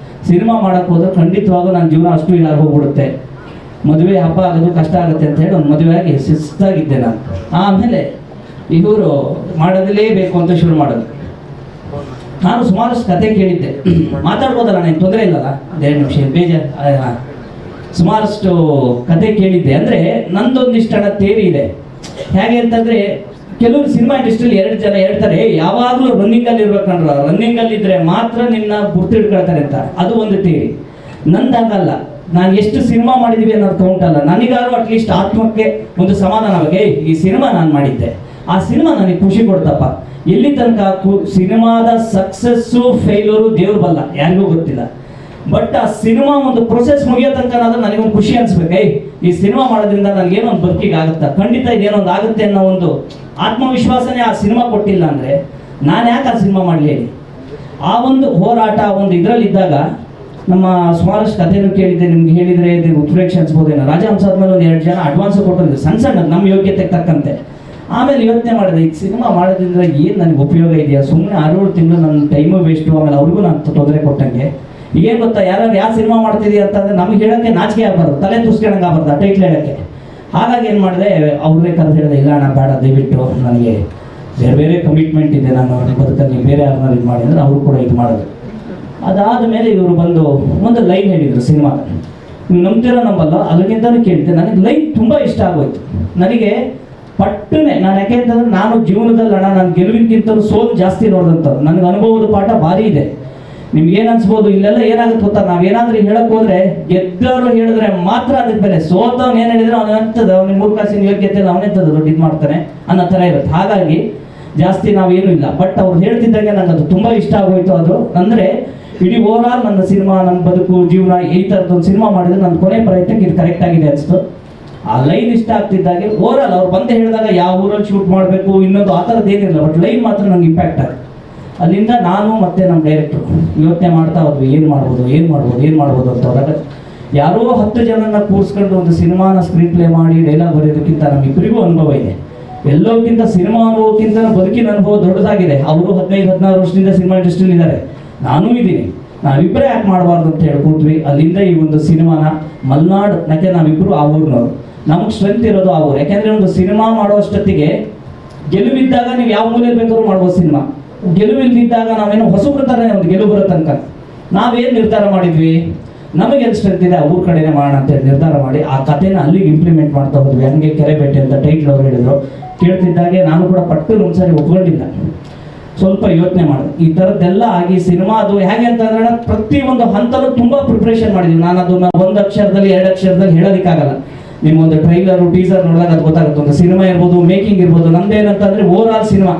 ಸಿನಿಮಾ ಮಾಡೋಕ್ಕೆ ಹೋದ್ರೆ ಖಂಡಿತವಾಗೂ ನನ್ನ ಜೀವನ ಅಷ್ಟು ಇದಾಗಿ ಹೋಗ್ಬಿಡುತ್ತೆ. ಮದುವೆ ಹಬ್ಬ ಆಗೋದು ಕಷ್ಟ ಆಗುತ್ತೆ ಅಂತ ಹೇಳಿ ಒಂದು ಮದುವೆ ಆಗಿ ಶಿಸ್ತಾಗಿದ್ದೆ ನಾನು. ಆಮೇಲೆ ಇವರು ಮಾಡೋದಲೇಬೇಕು ಅಂತ ಶುರು ಮಾಡೋದು. ನಾನು ಸುಮಾರಷ್ಟು ಕತೆ ಕೇಳಿದ್ದೆ. ಮಾತಾಡ್ಬೋದಲ್ಲ, ನನಗೆ ತೊಂದರೆ ಇಲ್ಲಲ್ಲ? 2 ನಿಮಿಷ ಬೇಜಾರು. ಸುಮಾರಷ್ಟು ಕತೆ ಕೇಳಿದ್ದೆ. ಅಂದರೆ ನಂದೊಂದಿಷ್ಟು ತೇರಿ ಇದೆ. ಹೇಗೆ ಅಂತಂದರೆ ಕೆಲವರು ಸಿನಿಮಾ ಇಂಡಸ್ಟ್ರಿಯಲ್ಲಿ 2 ಜನ ಹೇಳ್ತಾರೆ, ಯಾವಾಗಲೂ ರನ್ನಿಂಗಲ್ಲಿ ಇರ್ಬೇಕಂದ್ರೆ ರನ್ನಿಂಗಲ್ಲಿ ಇದ್ರೆ ಮಾತ್ರ ನಿನ್ನ ಗುರ್ತಿಡ್ಕೊಳ್ತಾರೆ ಅಂತ. ಅದು ಒಂದು ತೇರಿ. ನಂದಾಗಲ್ಲ. ನಾನು ಎಷ್ಟು ಸಿನಿಮಾ ಮಾಡಿದೀವಿ ಅನ್ನೋದು ಕೌಂಟ್ ಅಲ್ಲ. ನನಗಾದ್ರೂ ಅಟ್ಲೀಸ್ಟ್ ಆತ್ಮಕ್ಕೆ ಒಂದು ಸಮಾಧಾನ ಆಗುತ್ತೆ. ಈ ಸಿನಿಮಾ ನಾನು ಮಾಡಿದ್ದೆ, ಆ ಸಿನಿಮಾ ನನಗೆ ಖುಷಿ ಕೊಡ್ತಪ್ಪ. ಎಲ್ಲಿ ತನಕ ಸಿನಿಮಾದ ಸಕ್ಸಸ್ಸು ಫೇಲ್ಯೂರು ದೇವ್ರು ಬಲ್ಲ, ಯಾರಿಗೂ ಗೊತ್ತಿಲ್ಲ. ಬಟ್ ಆ ಸಿನಿಮಾ ಒಂದು ಪ್ರೊಸೆಸ್ ಮುಗಿಯೋ ತನಕ ನನಗೊಂದು ಖುಷಿ ಅನ್ಸ್ಬೇಕು. ಈ ಸಿನಿಮಾ ಮಾಡೋದ್ರಿಂದ ನನಗೇನೋ ಒಂದು ಬದುಕಿಗೆ ಆಗುತ್ತಾ, ಖಂಡಿತ ಇದೇನೊಂದು ಆಗುತ್ತೆ ಅನ್ನೋ ಒಂದು ಆತ್ಮವಿಶ್ವಾಸನೇ ಆ ಸಿನಿಮಾ ಕೊಟ್ಟಿಲ್ಲ ಅಂದರೆ ನಾನು ಯಾಕೆ ಆ ಸಿನಿಮಾ ಮಾಡಲಿ ಹೇಳಿ. ಆ ಒಂದು ಹೋರಾಟ ಒಂದು ಇದರಲ್ಲಿದ್ದಾಗ ನಮ್ಮ ಸುಮಾರಷ್ಟು ಕಥೆನೂ ಕೇಳಿದ್ದೆ, ನಿಮ್ಗೆ ಹೇಳಿದರೆ ಇದು ಉತ್ಪ್ರೇಕ್ಷೆ ಅನ್ಸ್ಬೋದೇನೋ. ರಾಜಹಂಸ ಆದ್ಮೇಲೆ ಒಂದು 2 ಜನ ಅಡ್ವಾನ್ಸ್ ಕೊಟ್ಟಿದ್ರು, ಸಣ್ಣ ನಮ್ಮ ಯೋಗ್ಯತೆಗೆ ತಕ್ಕಂತೆ. ಆಮೇಲೆ ಯೋಚನೆ ಮಾಡಿದೆ, ಈಗ ಸಿನಿಮಾ ಮಾಡೋದ್ರಿಂದ ಏನು ನನಗೆ ಉಪಯೋಗ ಇದೆಯಾ? ಸುಮ್ಮನೆ 6 ತಿಂಗಳು ನನ್ನ ಟೈಮು ವೇಸ್ಟು, ಆಮೇಲೆ ಅವ್ರಿಗೂ ನಾನು ತೊಂದರೆ ಕೊಟ್ಟಂಗೆ. ಈಗೇನು ಗೊತ್ತಾ, ಯಾರು ಸಿನಿಮಾ ಮಾಡ್ತಿದ್ದೀಯ ಅಂತಂದರೆ ನಮಗೆ ಹೇಳೋಕ್ಕೆ ನಾಚಿಕೆ ಆಗಬಾರ್ದು, ತಲೆ ತುಸ್ಕೊಳಂಗೆ ಆಗಬಾರ್ದು ಆ ಟೈಟ್ಲ್ ಹೇಳೋಕ್ಕೆ. ಹಾಗಾಗಿ ಏನು ಮಾಡಿದೆ, ಅವ್ರನ್ನೇ ಕರೆದು ಹೇಳಿದೆ, ಇಲ್ಲ ಅಣ್ಣ ಬೇಡ, ದಯವಿಟ್ಟು ನನಗೆ ಬೇರೆ ಬೇರೆ ಕಮಿಟ್ಮೆಂಟ್ ಇದೆ, ನಾನು ಬದುಕಲ್ಲಿ ಬೇರೆ ಯಾರನ್ನಾರು ಇದು ಮಾಡಿ ಅಂದರೆ ಅವರು ಕೂಡ ಇದು ಮಾಡೋದು. ಅದಾದ ಮೇಲೆ ಇವರು ಬಂದು ಒಂದು ಲೈನ್ ಹೇಳಿದರು ಸಿನಿಮಾ. ನೀವು ನಂಬ್ತಿರೋ ನಂಬಲ್ಲ, ಅದಕ್ಕಿಂತಲೂ ಕೇಳಿದ್ದೆ. ನನಗೆ ಲೈನ್ ತುಂಬ ಇಷ್ಟ ಆಗೋಯ್ತು. ನನಗೆ ಪಟ್ಟನೆ ನಾನು ಯಾಕೆ ಅಂತಂದ್ರೆ ನಾನು ಜೀವನದಲ್ಲಿ ನಾನು ಗೆಲುವಿನಕ್ಕಿಂತಲೂ ಸೋಲು ಜಾಸ್ತಿ ನೋಡಿದಂಥವ್ರು. ನನಗೆ ಅನುಭವದ ಪಾಠ ಭಾರಿ ಇದೆ. ನಿಮ್ಗೆ ಏನು ಅನ್ಸ್ಬೋದು, ಇಲ್ಲೆಲ್ಲ ಏನಾಗುತ್ತೆ ಗೊತ್ತಾ, ನಾವೇನಾದ್ರೂ ಹೇಳಕ್ ಹೋದ್ರೆ ಗೆದ್ದವರು ಹೇಳಿದ್ರೆ ಮಾತ್ರ ಅದಕ್ಕೆ ಬೆಲೆ. ಸೋತವ್ನು ಏನು ಹೇಳಿದ್ರೆ ಅವನು ಅಂತದ, ಅವ್ನಿಗೆ 3 ಕಾಸಿನ ಯೋಗ್ಯತೆ ಇಲ್ಲ, ಅವನೆಂತದ ದೊಡ್ಡ ಇದು ಮಾಡ್ತಾನೆ ಅನ್ನೋ ಥರ ಇರುತ್ತೆ. ಹಾಗಾಗಿ ಜಾಸ್ತಿ ನಾವೇನು ಇಲ್ಲ. ಬಟ್ ಅವ್ರು ಹೇಳ್ತಿದ್ದಂಗೆ ನಂಗೆ ಅದು ತುಂಬ ಇಷ್ಟ ಆಗೋಯ್ತು. ಅದು ಅಂದರೆ ಇಡೀ ಓವರಾಲ್ ನನ್ನ ಸಿನಿಮಾ, ನಮ್ಮ ಬದುಕು, ಜೀವನ, ಈ ಥರದ್ದೊಂದು ಸಿನಿಮಾ ಮಾಡಿದ್ರೆ ನನ್ನ ಕೊನೆ ಪ್ರಯತ್ನಕ್ಕೆ ಇದು ಕರೆಕ್ಟ್ ಆಗಿದೆ ಅನಿಸ್ತು. ಆ ಲೈನ್ ಇಷ್ಟ ಆಗ್ತಿದ್ದಾಗೆ ಓವರಾಲ್ ಅವ್ರು ಬಂದು ಹೇಳಿದಾಗ ಯಾವ ಊರಲ್ಲಿ ಶೂಟ್ ಮಾಡಬೇಕು ಇನ್ನೊಂದು ಆ ಥರದ್ದು ಏನಿಲ್ಲ. ಬಟ್ ಲೈನ್ ಮಾತ್ರ ನಂಗೆ ಇಂಪ್ಯಾಕ್ಟ್ ಆಗುತ್ತೆ. ಅಲ್ಲಿಂದ ನಾನು ಮತ್ತು ನಮ್ಮ ಡೈರೆಕ್ಟ್ರು ಯೋಚನೆ ಮಾಡ್ತಾ ಹೋದ್ವಿ, ಏನು ಮಾಡ್ಬೋದು ಅಂತ ಹೋದಾಗ ಯಾರೋ 10 ಜನನ ಕೂರಿಸ್ಕೊಂಡು ಒಂದು ಸಿನಿಮಾನ ಸ್ಕ್ರೀನ್ ಪ್ಲೇ ಮಾಡಿ ಡೈಲಾಗ್ ಬರೆಯೋದಕ್ಕಿಂತ ನಮ್ಮಿಬ್ಬರಿಗೂ ಅನುಭವ ಇದೆ. ಎಲ್ಲೋಕ್ಕಿಂತ ಸಿನಿಮಾ ಅನುಭವಕ್ಕಿಂತ ಬದುಕಿನ ಅನುಭವ ದೊಡ್ಡದಾಗಿದೆ. ಅವರು 15-16 ವರ್ಷದಿಂದ ಸಿನಿಮಾ ಇಂಡಸ್ಟ್ರಿಯಲ್ಲಿ ಇದ್ದಾರೆ, ನಾನೂ ಇದ್ದೀನಿ. ನಾವಿಬ್ಬರೇ ಯಾಕೆ ಮಾಡಬಾರ್ದು ಅಂತ ಹೇಳಿ ಕೂತ್ವಿ. ಅಲ್ಲಿಂದ ಈ ಒಂದು ಸಿನಿಮಾನ ಮಲ್ನಾಡು, ಯಾಕೆ ನಾವಿಬ್ಬರು ಆ ಊರಿನವರು, ನಮಗೆ ಸ್ಟ್ರೆಂತ್ ಇರೋದು ಆ ಊರು. ಯಾಕೆಂದರೆ ಒಂದು ಸಿನಿಮಾ ಮಾಡೋಷ್ಟೊತ್ತಿಗೆ ಗೆಲುವಿದ್ದಾಗ ನೀವು ಯಾವ ಮೂಲೆಯಲ್ಲಿ ಬೇಕಾದ್ರೂ ಮಾಡ್ಬೋದು ಸಿನಿಮಾ. ಗೆಲುವಿಲ್ದಿದ್ದಾಗ ನಾವೇನೋ ಹೊಸಬ್ರ ಥರನೇ ಒಂದು ಗೆಲುವು ಬರೋ ತನಕ ನಾವೇನು ನಿರ್ಧಾರ ಮಾಡಿದ್ವಿ, ನಮಗೆ ಎಲ್ಲಿ ಸ್ಟ್ರೆಂತ್ ಇದೆ ಆ ಊರ ಕಡೆನೇ ಮಾಡೋಣ ಅಂತೇಳಿ ನಿರ್ಧಾರ ಮಾಡಿ ಆ ಕಥೆನ ಅಲ್ಲಿಗೆ ಇಂಪ್ಲಿಮೆಂಟ್ ಮಾಡ್ತಾ ಹೋದ್ವಿ. ಹಂಗೆ ಕೆರೆಬೇಟೆ ಅಂತ ಟೈಟ್ಲ್ ಅವ್ರು ಹೇಳಿದ್ರು. ಕೇಳ್ತಿದ್ದಾಗೆ ನಾನು ಕೂಡ ಪಟ್ಟು ಒಂದ್ಸರಿ ಒಪ್ಕೊಂಡಿಲ್ಲ, ಸ್ವಲ್ಪ ಯೋಚನೆ ಮಾಡಿದೆ. ಈ ಥರದ್ದೆಲ್ಲ ಆಗಿ ಸಿನಿಮಾ ಅದು ಹೇಗೆ ಅಂತಂದ್ರೆ ಪ್ರತಿಯೊಂದು ಹಂತಲ್ಲೂ ತುಂಬ ಪ್ರಿಪ್ರೇಷನ್ ಮಾಡಿದ್ವಿ. ನಾನು ಅದನ್ನ 1 ಅಕ್ಷರದಲ್ಲಿ 2 ಅಕ್ಷರದಲ್ಲಿ ಹೇಳೋದಕ್ಕಾಗಲ್ಲ. ನಿಮ್ಮೊಂದು ಟ್ರೈಲರು ಟೀಸರ್ ನೋಡಿದಾಗ ಅದು ಗೊತ್ತಾಗುತ್ತೆ. ಒಂದು ಸಿನಿಮಾ ಇರ್ಬೋದು, ಮೇಕಿಂಗ್ ಇರ್ಬೋದು. ನಮ್ದೇನಂತಂದ್ರೆ ಓವರ್ ಆಲ್ ಸಿನಿಮಾ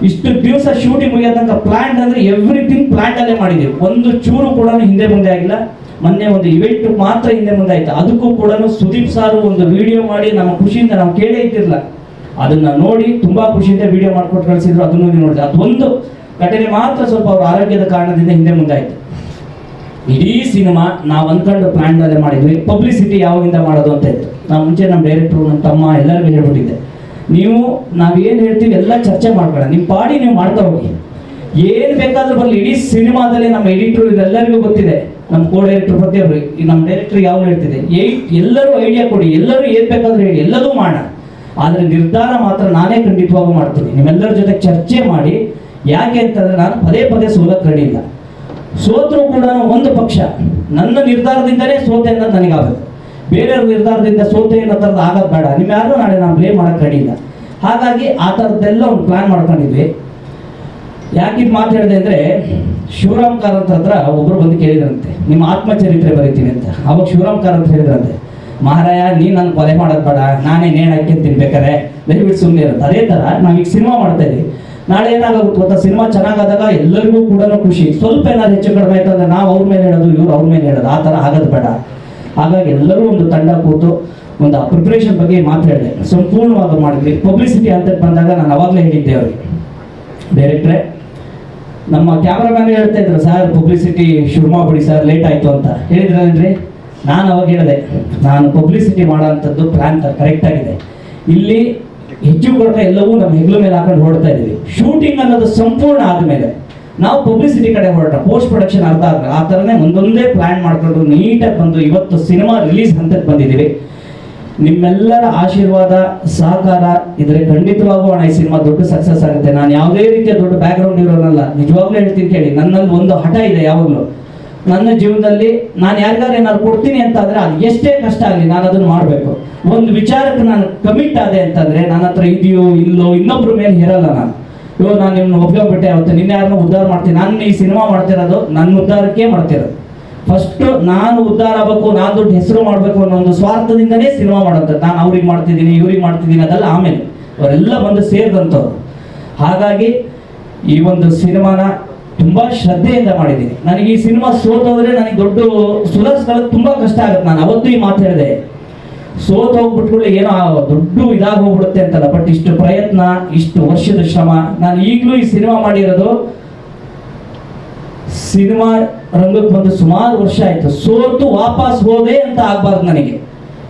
ಇಷ್ಟು ದಿವಸ ಶೂಟಿಂಗ್ ಮುಗಿಯೋ ತನಕ ಪ್ಲಾನ್ ಅಂದರೆ ಎವ್ರಿಥಿಂಗ್ ಪ್ಲಾನ್ ಅಲ್ಲೇ ಮಾಡಿದ್ದೀವಿ. ಒಂದು ಚೂರು ಕೂಡ ಹಿಂದೆ ಮುಂದೆ ಆಗಿಲ್ಲ. ಮೊನ್ನೆ ಒಂದು ಇವೆಂಟ್ ಮಾತ್ರ ಹಿಂದೆ ಮುಂದೆ ಆಯ್ತು. ಅದಕ್ಕೂ ಕೂಡ ಸುದೀಪ್ ಸಾರು ಒಂದು ವಿಡಿಯೋ ಮಾಡಿ ನಮ್ಮ ಖುಷಿಯಿಂದ ನಾವು ಕೇಳೇ ಇದ್ದಿರಲಿಲ್ಲ, ಅದನ್ನ ನೋಡಿ ತುಂಬಾ ಖುಷಿಯಿಂದ ವಿಡಿಯೋ ಮಾಡ್ಕೊಟ್ಟು ಕಳಿಸಿದ್ರು. ಅದನ್ನು ನೋಡಿದೆ. ಅದೊಂದು ಘಟನೆ ಮಾತ್ರ ಸ್ವಲ್ಪ ಅವ್ರ ಆರೋಗ್ಯದ ಕಾರಣದಿಂದ ಹಿಂದೆ ಮುಂದೆ ಆಯ್ತು. ಇಡೀ ಸಿನಿಮಾ ನಾವು ಅಂದ್ಕೊಂಡು ಪ್ಲಾನ್ ಅಲ್ಲೇ ಮಾಡಿದ್ವಿ. ಪಬ್ಲಿಸಿಟಿ ಯಾವಾಗಿಂದ ಮಾಡೋದು ಅಂತ ಇತ್ತು. ನಾವು ಮುಂಚೆ ನಮ್ಮ ಡೈರೆಕ್ಟ್ರು, ನಮ್ಮ ತಮ್ಮ ಎಲ್ಲರಿಗೂ ಹೇಳ್ಬಿಟ್ಟಿದ್ದೆ, ನೀವು ನಾವೇನು ಹೇಳ್ತೀವಿ ಎಲ್ಲ ಚರ್ಚೆ ಮಾಡ್ಕೊಳ್ಳೋಣ, ನಿಮ್ಮ ಪಾಡಿ ನೀವು ಮಾಡ್ತಾ ಹೋಗಿ, ಏನು ಬೇಕಾದ್ರೂ ಬರಲಿ. ಇಡೀ ಸಿನಿಮಾದಲ್ಲಿ ನಮ್ಮ ಎಡಿಟ್ರು ಇದೆಲ್ಲರಿಗೂ ಗೊತ್ತಿದೆ, ನಮ್ಮ ಕೋ ಡೈರೆಕ್ಟರ್ ಪ್ರತಿಯೊಬ್ಬರು, ನಮ್ಮ ಡೈರೆಕ್ಟರ್ ಯಾವ ಹೇಳ್ತಿದೆ, ಎಲ್ಲರೂ ಐಡಿಯಾ ಕೊಡಿ, ಎಲ್ಲರೂ ಏನು ಬೇಕಾದ್ರೂ ಹೇಳಿ, ಎಲ್ಲದೂ ಮಾಡೋಣ. ಆದರೆ ನಿರ್ಧಾರ ಮಾತ್ರ ನಾನೇ ಖಂಡಿತವಾಗೂ ಮಾಡ್ತೀನಿ. ನಿಮ್ಮೆಲ್ಲರ ಜೊತೆ ಚರ್ಚೆ ಮಾಡಿ. ಯಾಕೆ ಅಂತಂದರೆ ನಾನು ಪದೇ ಪದೇ ಸೋಲಕ್ಕೆ ರೆಡಿ ಇಲ್ಲ. ಸೋತರೂ ಕೂಡ ಒಂದು ಪಕ್ಷ ನನ್ನ ನಿರ್ಧಾರದಿಂದಲೇ ಸೋತೆ ಅನ್ನೋದು ನನಗಾಗುತ್ತೆ. ಬೇರೆಯವ್ರ ನಿರ್ಧಾರದಿಂದ ಸೋತೆ ಅನ್ನೋ ಥರದ್ದು ಆಗೋದು ಬೇಡ. ನಿಮ್ಮ ಯಾರು ನಾಳೆ ನಾನು ಬ್ಲೇಮ್ ಮಾಡೋಕ್ಕೆ ರೆಡಿ ಇಲ್ಲ. ಹಾಗಾಗಿ ಆ ಥರದ್ದೆಲ್ಲ ಒಂದು ಪ್ಲ್ಯಾನ್ ಮಾಡ್ಕೊಂಡಿದ್ವಿ. ಯಾಕಿದು ಮಾತಾಡಿದೆ ಅಂದರೆ, ಶಿವರಾಮ್ ಕಾರಂತ್ ಹತ್ರ ಒಬ್ಬರು ಬಂದು ಕೇಳಿದ್ರಂತೆ, ನಿಮ್ಮ ಆತ್ಮಚರಿತ್ರೆ ಬರೀತೀವಿ ಅಂತ. ಅವಾಗ ಶಿವರಾಮ್ ಕಾರಂತ್ ಹೇಳಿದ್ರಂತೆ, ಮಹಾರಾಯ ನೀನು ನನ್ನ ಕೊಲೆ ಮಾಡೋದು ಬೇಡ, ನಾನೇ ನೇಣು ಹಾಕ್ಯಂತೀನಿ ಬೇಕಾರೆ, ದಯವಿಟ್ಟು ಸುಮ್ಮನೆ ಇರುತ್ತೆ. ಅದೇ ಥರ ನಾವೀಗ ಸಿನಿಮಾ ಮಾಡ್ತಾ ಇದ್ದೀವಿ. ನಾಳೆ ಏನಾಗುತ್ತೆ ಗೊತ್ತಾ, ಸಿನಿಮಾ ಚೆನ್ನಾಗಾದಾಗ ಎಲ್ಲರಿಗೂ ಕೂಡ ಖುಷಿ. ಸ್ವಲ್ಪ ಏನಾದ್ರು ಹೆಚ್ಚು ಕಡಿಮೆ ಆಯ್ತು ಅಂದರೆ ನಾವು ಅವ್ರ ಮೇಲೆ ಹೇಳೋದು, ಇವ್ರು ಅವ್ರ ಮೇಲೆ ಹೇಳೋದು, ಆ ಥರ ಆಗೋದು ಬೇಡ. ಹಾಗಾಗಿ ಎಲ್ಲರೂ ಒಂದು ತಂಡ ಕೂತು ಒಂದು ಪ್ರಿಪ್ರೇಷನ್ ಬಗ್ಗೆ ಮಾತಾಡಿದೆ, ಸಂಪೂರ್ಣವಾಗಿ ಮಾಡಿದ್ವಿ. ಪಬ್ಲಿಸಿಟಿ ಅಂತ ಬಂದಾಗ ನಾನು ಅವಾಗಲೇ ಹೇಳಿದ್ದೆ ಅವ್ರಿಗೆ, ಡೈರೆಕ್ಟ್ರೆ ನಮ್ಮ ಕ್ಯಾಮ್ರಾಮ್ಯಾನ್ ಹೇಳ್ತಾ ಇದ್ರು, ಸರ್ ಪಬ್ಲಿಸಿಟಿ ಶುರು ಮಾಡ್ಬಿಡಿ ಸರ್, ಲೇಟ್ ಆಯಿತು ಅಂತ ಹೇಳಿದ್ರೇನ್ರಿ. ನಾನು ಅವಾಗ ಹೇಳಿದೆ, ನಾನು ಪಬ್ಲಿಸಿಟಿ ಮಾಡೋ ಅಂಥದ್ದು ಪ್ಲ್ಯಾನ್ ಕರೆಕ್ಟ್ ಆಗಿದೆ. ಇಲ್ಲಿ ಹೆಚ್ಚು ಕಡಿಮೆ ಎಲ್ಲವೂ ನಮ್ಮ ಹೆಗ್ಲ ಮೇಲೆ ಹಾಕೊಂಡು ಹೊರಡ್ತಾ ಇದ್ದೀವಿ. ಶೂಟಿಂಗ್ ಅನ್ನೋದು ಸಂಪೂರ್ಣ ಆದಮೇಲೆ ನಾವು ಪಬ್ಲಿಸಿಟಿ ಕಡೆ ಹೊರಟ, ಪೋಸ್ಟ್ ಪ್ರೊಡಕ್ಷನ್ ಅರ್ಧ ಆದ್ಮೇಲೆ ಆ ಥರನೇ ಒಂದೊಂದೇ ಪ್ಲ್ಯಾನ್ ಮಾಡ್ಕೊಂಡು ನೀಟಾಗಿ ಬಂದು ಇವತ್ತು ಸಿನಿಮಾ ರಿಲೀಸ್ ಹಂತಕ್ಕೆ ಬಂದಿದ್ದೀವಿ. ನಿಮ್ಮೆಲ್ಲರ ಆಶೀರ್ವಾದ ಸಹಕಾರ ಇದ್ರೆ ಖಂಡಿತವಾಗೂ ಈ ಸಿನಿಮಾ ದೊಡ್ಡ ಸಕ್ಸಸ್ ಆಗುತ್ತೆ. ನಾನು ಯಾವುದೇ ರೀತಿಯ ದೊಡ್ಡ ಬ್ಯಾಕ್ಗ್ರೌಂಡ್ ಇರೋನಲ್ಲ, ನಿಜವಾಗ್ಲೂ ಹೇಳ್ತೀನಿ ಕೇಳಿ. ನನ್ನಲ್ಲಿ ಒಂದು ಹಠ ಇದೆ ಯಾವಾಗಲೂ, ನನ್ನ ಜೀವನದಲ್ಲಿ ನಾನು ಯಾರಿಗಾರು ಏನಾದ್ರು ಕೊಡ್ತೀನಿ ಅಂತಂದ್ರೆ ಅದು ಎಷ್ಟೇ ಕಷ್ಟ ಆಗಲಿ ನಾನು ಅದನ್ನು ಮಾಡಬೇಕು. ಒಂದು ವಿಚಾರಕ್ಕೆ ನಾನು ಕಮಿಟ್ ಆದೆ ಅಂತಂದ್ರೆ ನನ್ನ ಹತ್ರ ಇದೆಯೋ ಇಲ್ಲೋ ಇನ್ನೊಬ್ರ ಮೇಲೆ ಇರಲ್ಲ. ನಾನು ನಿಮ್ಮನ್ನ ಒಪ್ಕೊಂಡ್ಬಿಟ್ಟೆ ಅವತ್ತು ನಿನ್ನೆ ಯಾರನ್ನ ಉದ್ಧಾರ ಮಾಡ್ತೀನಿ. ನಾನು ಈ ಸಿನಿಮಾ ಮಾಡ್ತಿರೋದು ನನ್ನ ಉದ್ಧಾರಕ್ಕೆ ಮಾಡ್ತಿರೋದು. ಫಸ್ಟ್ ನಾನು ಉದ್ಧಾರ ಆಗಬೇಕು, ನಾನು ದೊಡ್ಡ ಹೆಸರು ಮಾಡಬೇಕು ಅನ್ನೋ ಒಂದು ಸ್ವಾರ್ಥದಿಂದನೇ ಸಿನಿಮಾ ಮಾಡೋದು. ನಾನು ಅವ್ರಿಗೆ ಮಾಡ್ತಿದ್ದೀನಿ ಇವ್ರಿಗೆ ಮಾಡ್ತಿದ್ದೀನಿ ಅದೆಲ್ಲ ಆಮೇಲೆ, ಅವರೆಲ್ಲ ಬಂದು ಸೇರಿದಂಥವ್ರು. ಹಾಗಾಗಿ ಈ ಒಂದು ಸಿನಿಮಾನ ತುಂಬಾ ಶ್ರದ್ಧೆಯಿಂದ ಮಾಡಿದ್ದೀನಿ. ನನಗೆ ಈ ಸಿನಿಮಾ ಸೋತೋದ್ರೆ ನನಗೆ ದೊಡ್ಡ ಸುಧಾರಿಸ್ಕೊಳ್ಳೋದು ತುಂಬಾ ಕಷ್ಟ ಆಗುತ್ತೆ. ನಾನು ಅವತ್ತು ಈ ಮಾತು ಹೇಳಿದೆ, ಸೋತ್ ಹೋಗ್ಬಿಟ್ಕೊಳ್ಳಿ ಏನೋ ದೊಡ್ಡ ಇದಾಗಿ ಹೋಗ್ಬಿಡುತ್ತೆ ಅಂತಲ್ಲ. ಬಟ್ ಇಷ್ಟು ಪ್ರಯತ್ನ, ಇಷ್ಟು ವರ್ಷದ ಶ್ರಮ, ನಾನು ಈಗಲೂ ಈ ಸಿನಿಮಾ ಮಾಡಿರೋದು ಸಿನಿಮಾ ರಂಗಕ್ಕೆ ಬಂದು ಸುಮಾರು ವರ್ಷ ಆಯ್ತು. ಸೋತು ವಾಪಸ್ ಹೋದೆ ಅಂತ ಆಗ್ಬಾರ್ದು ನನಗೆ.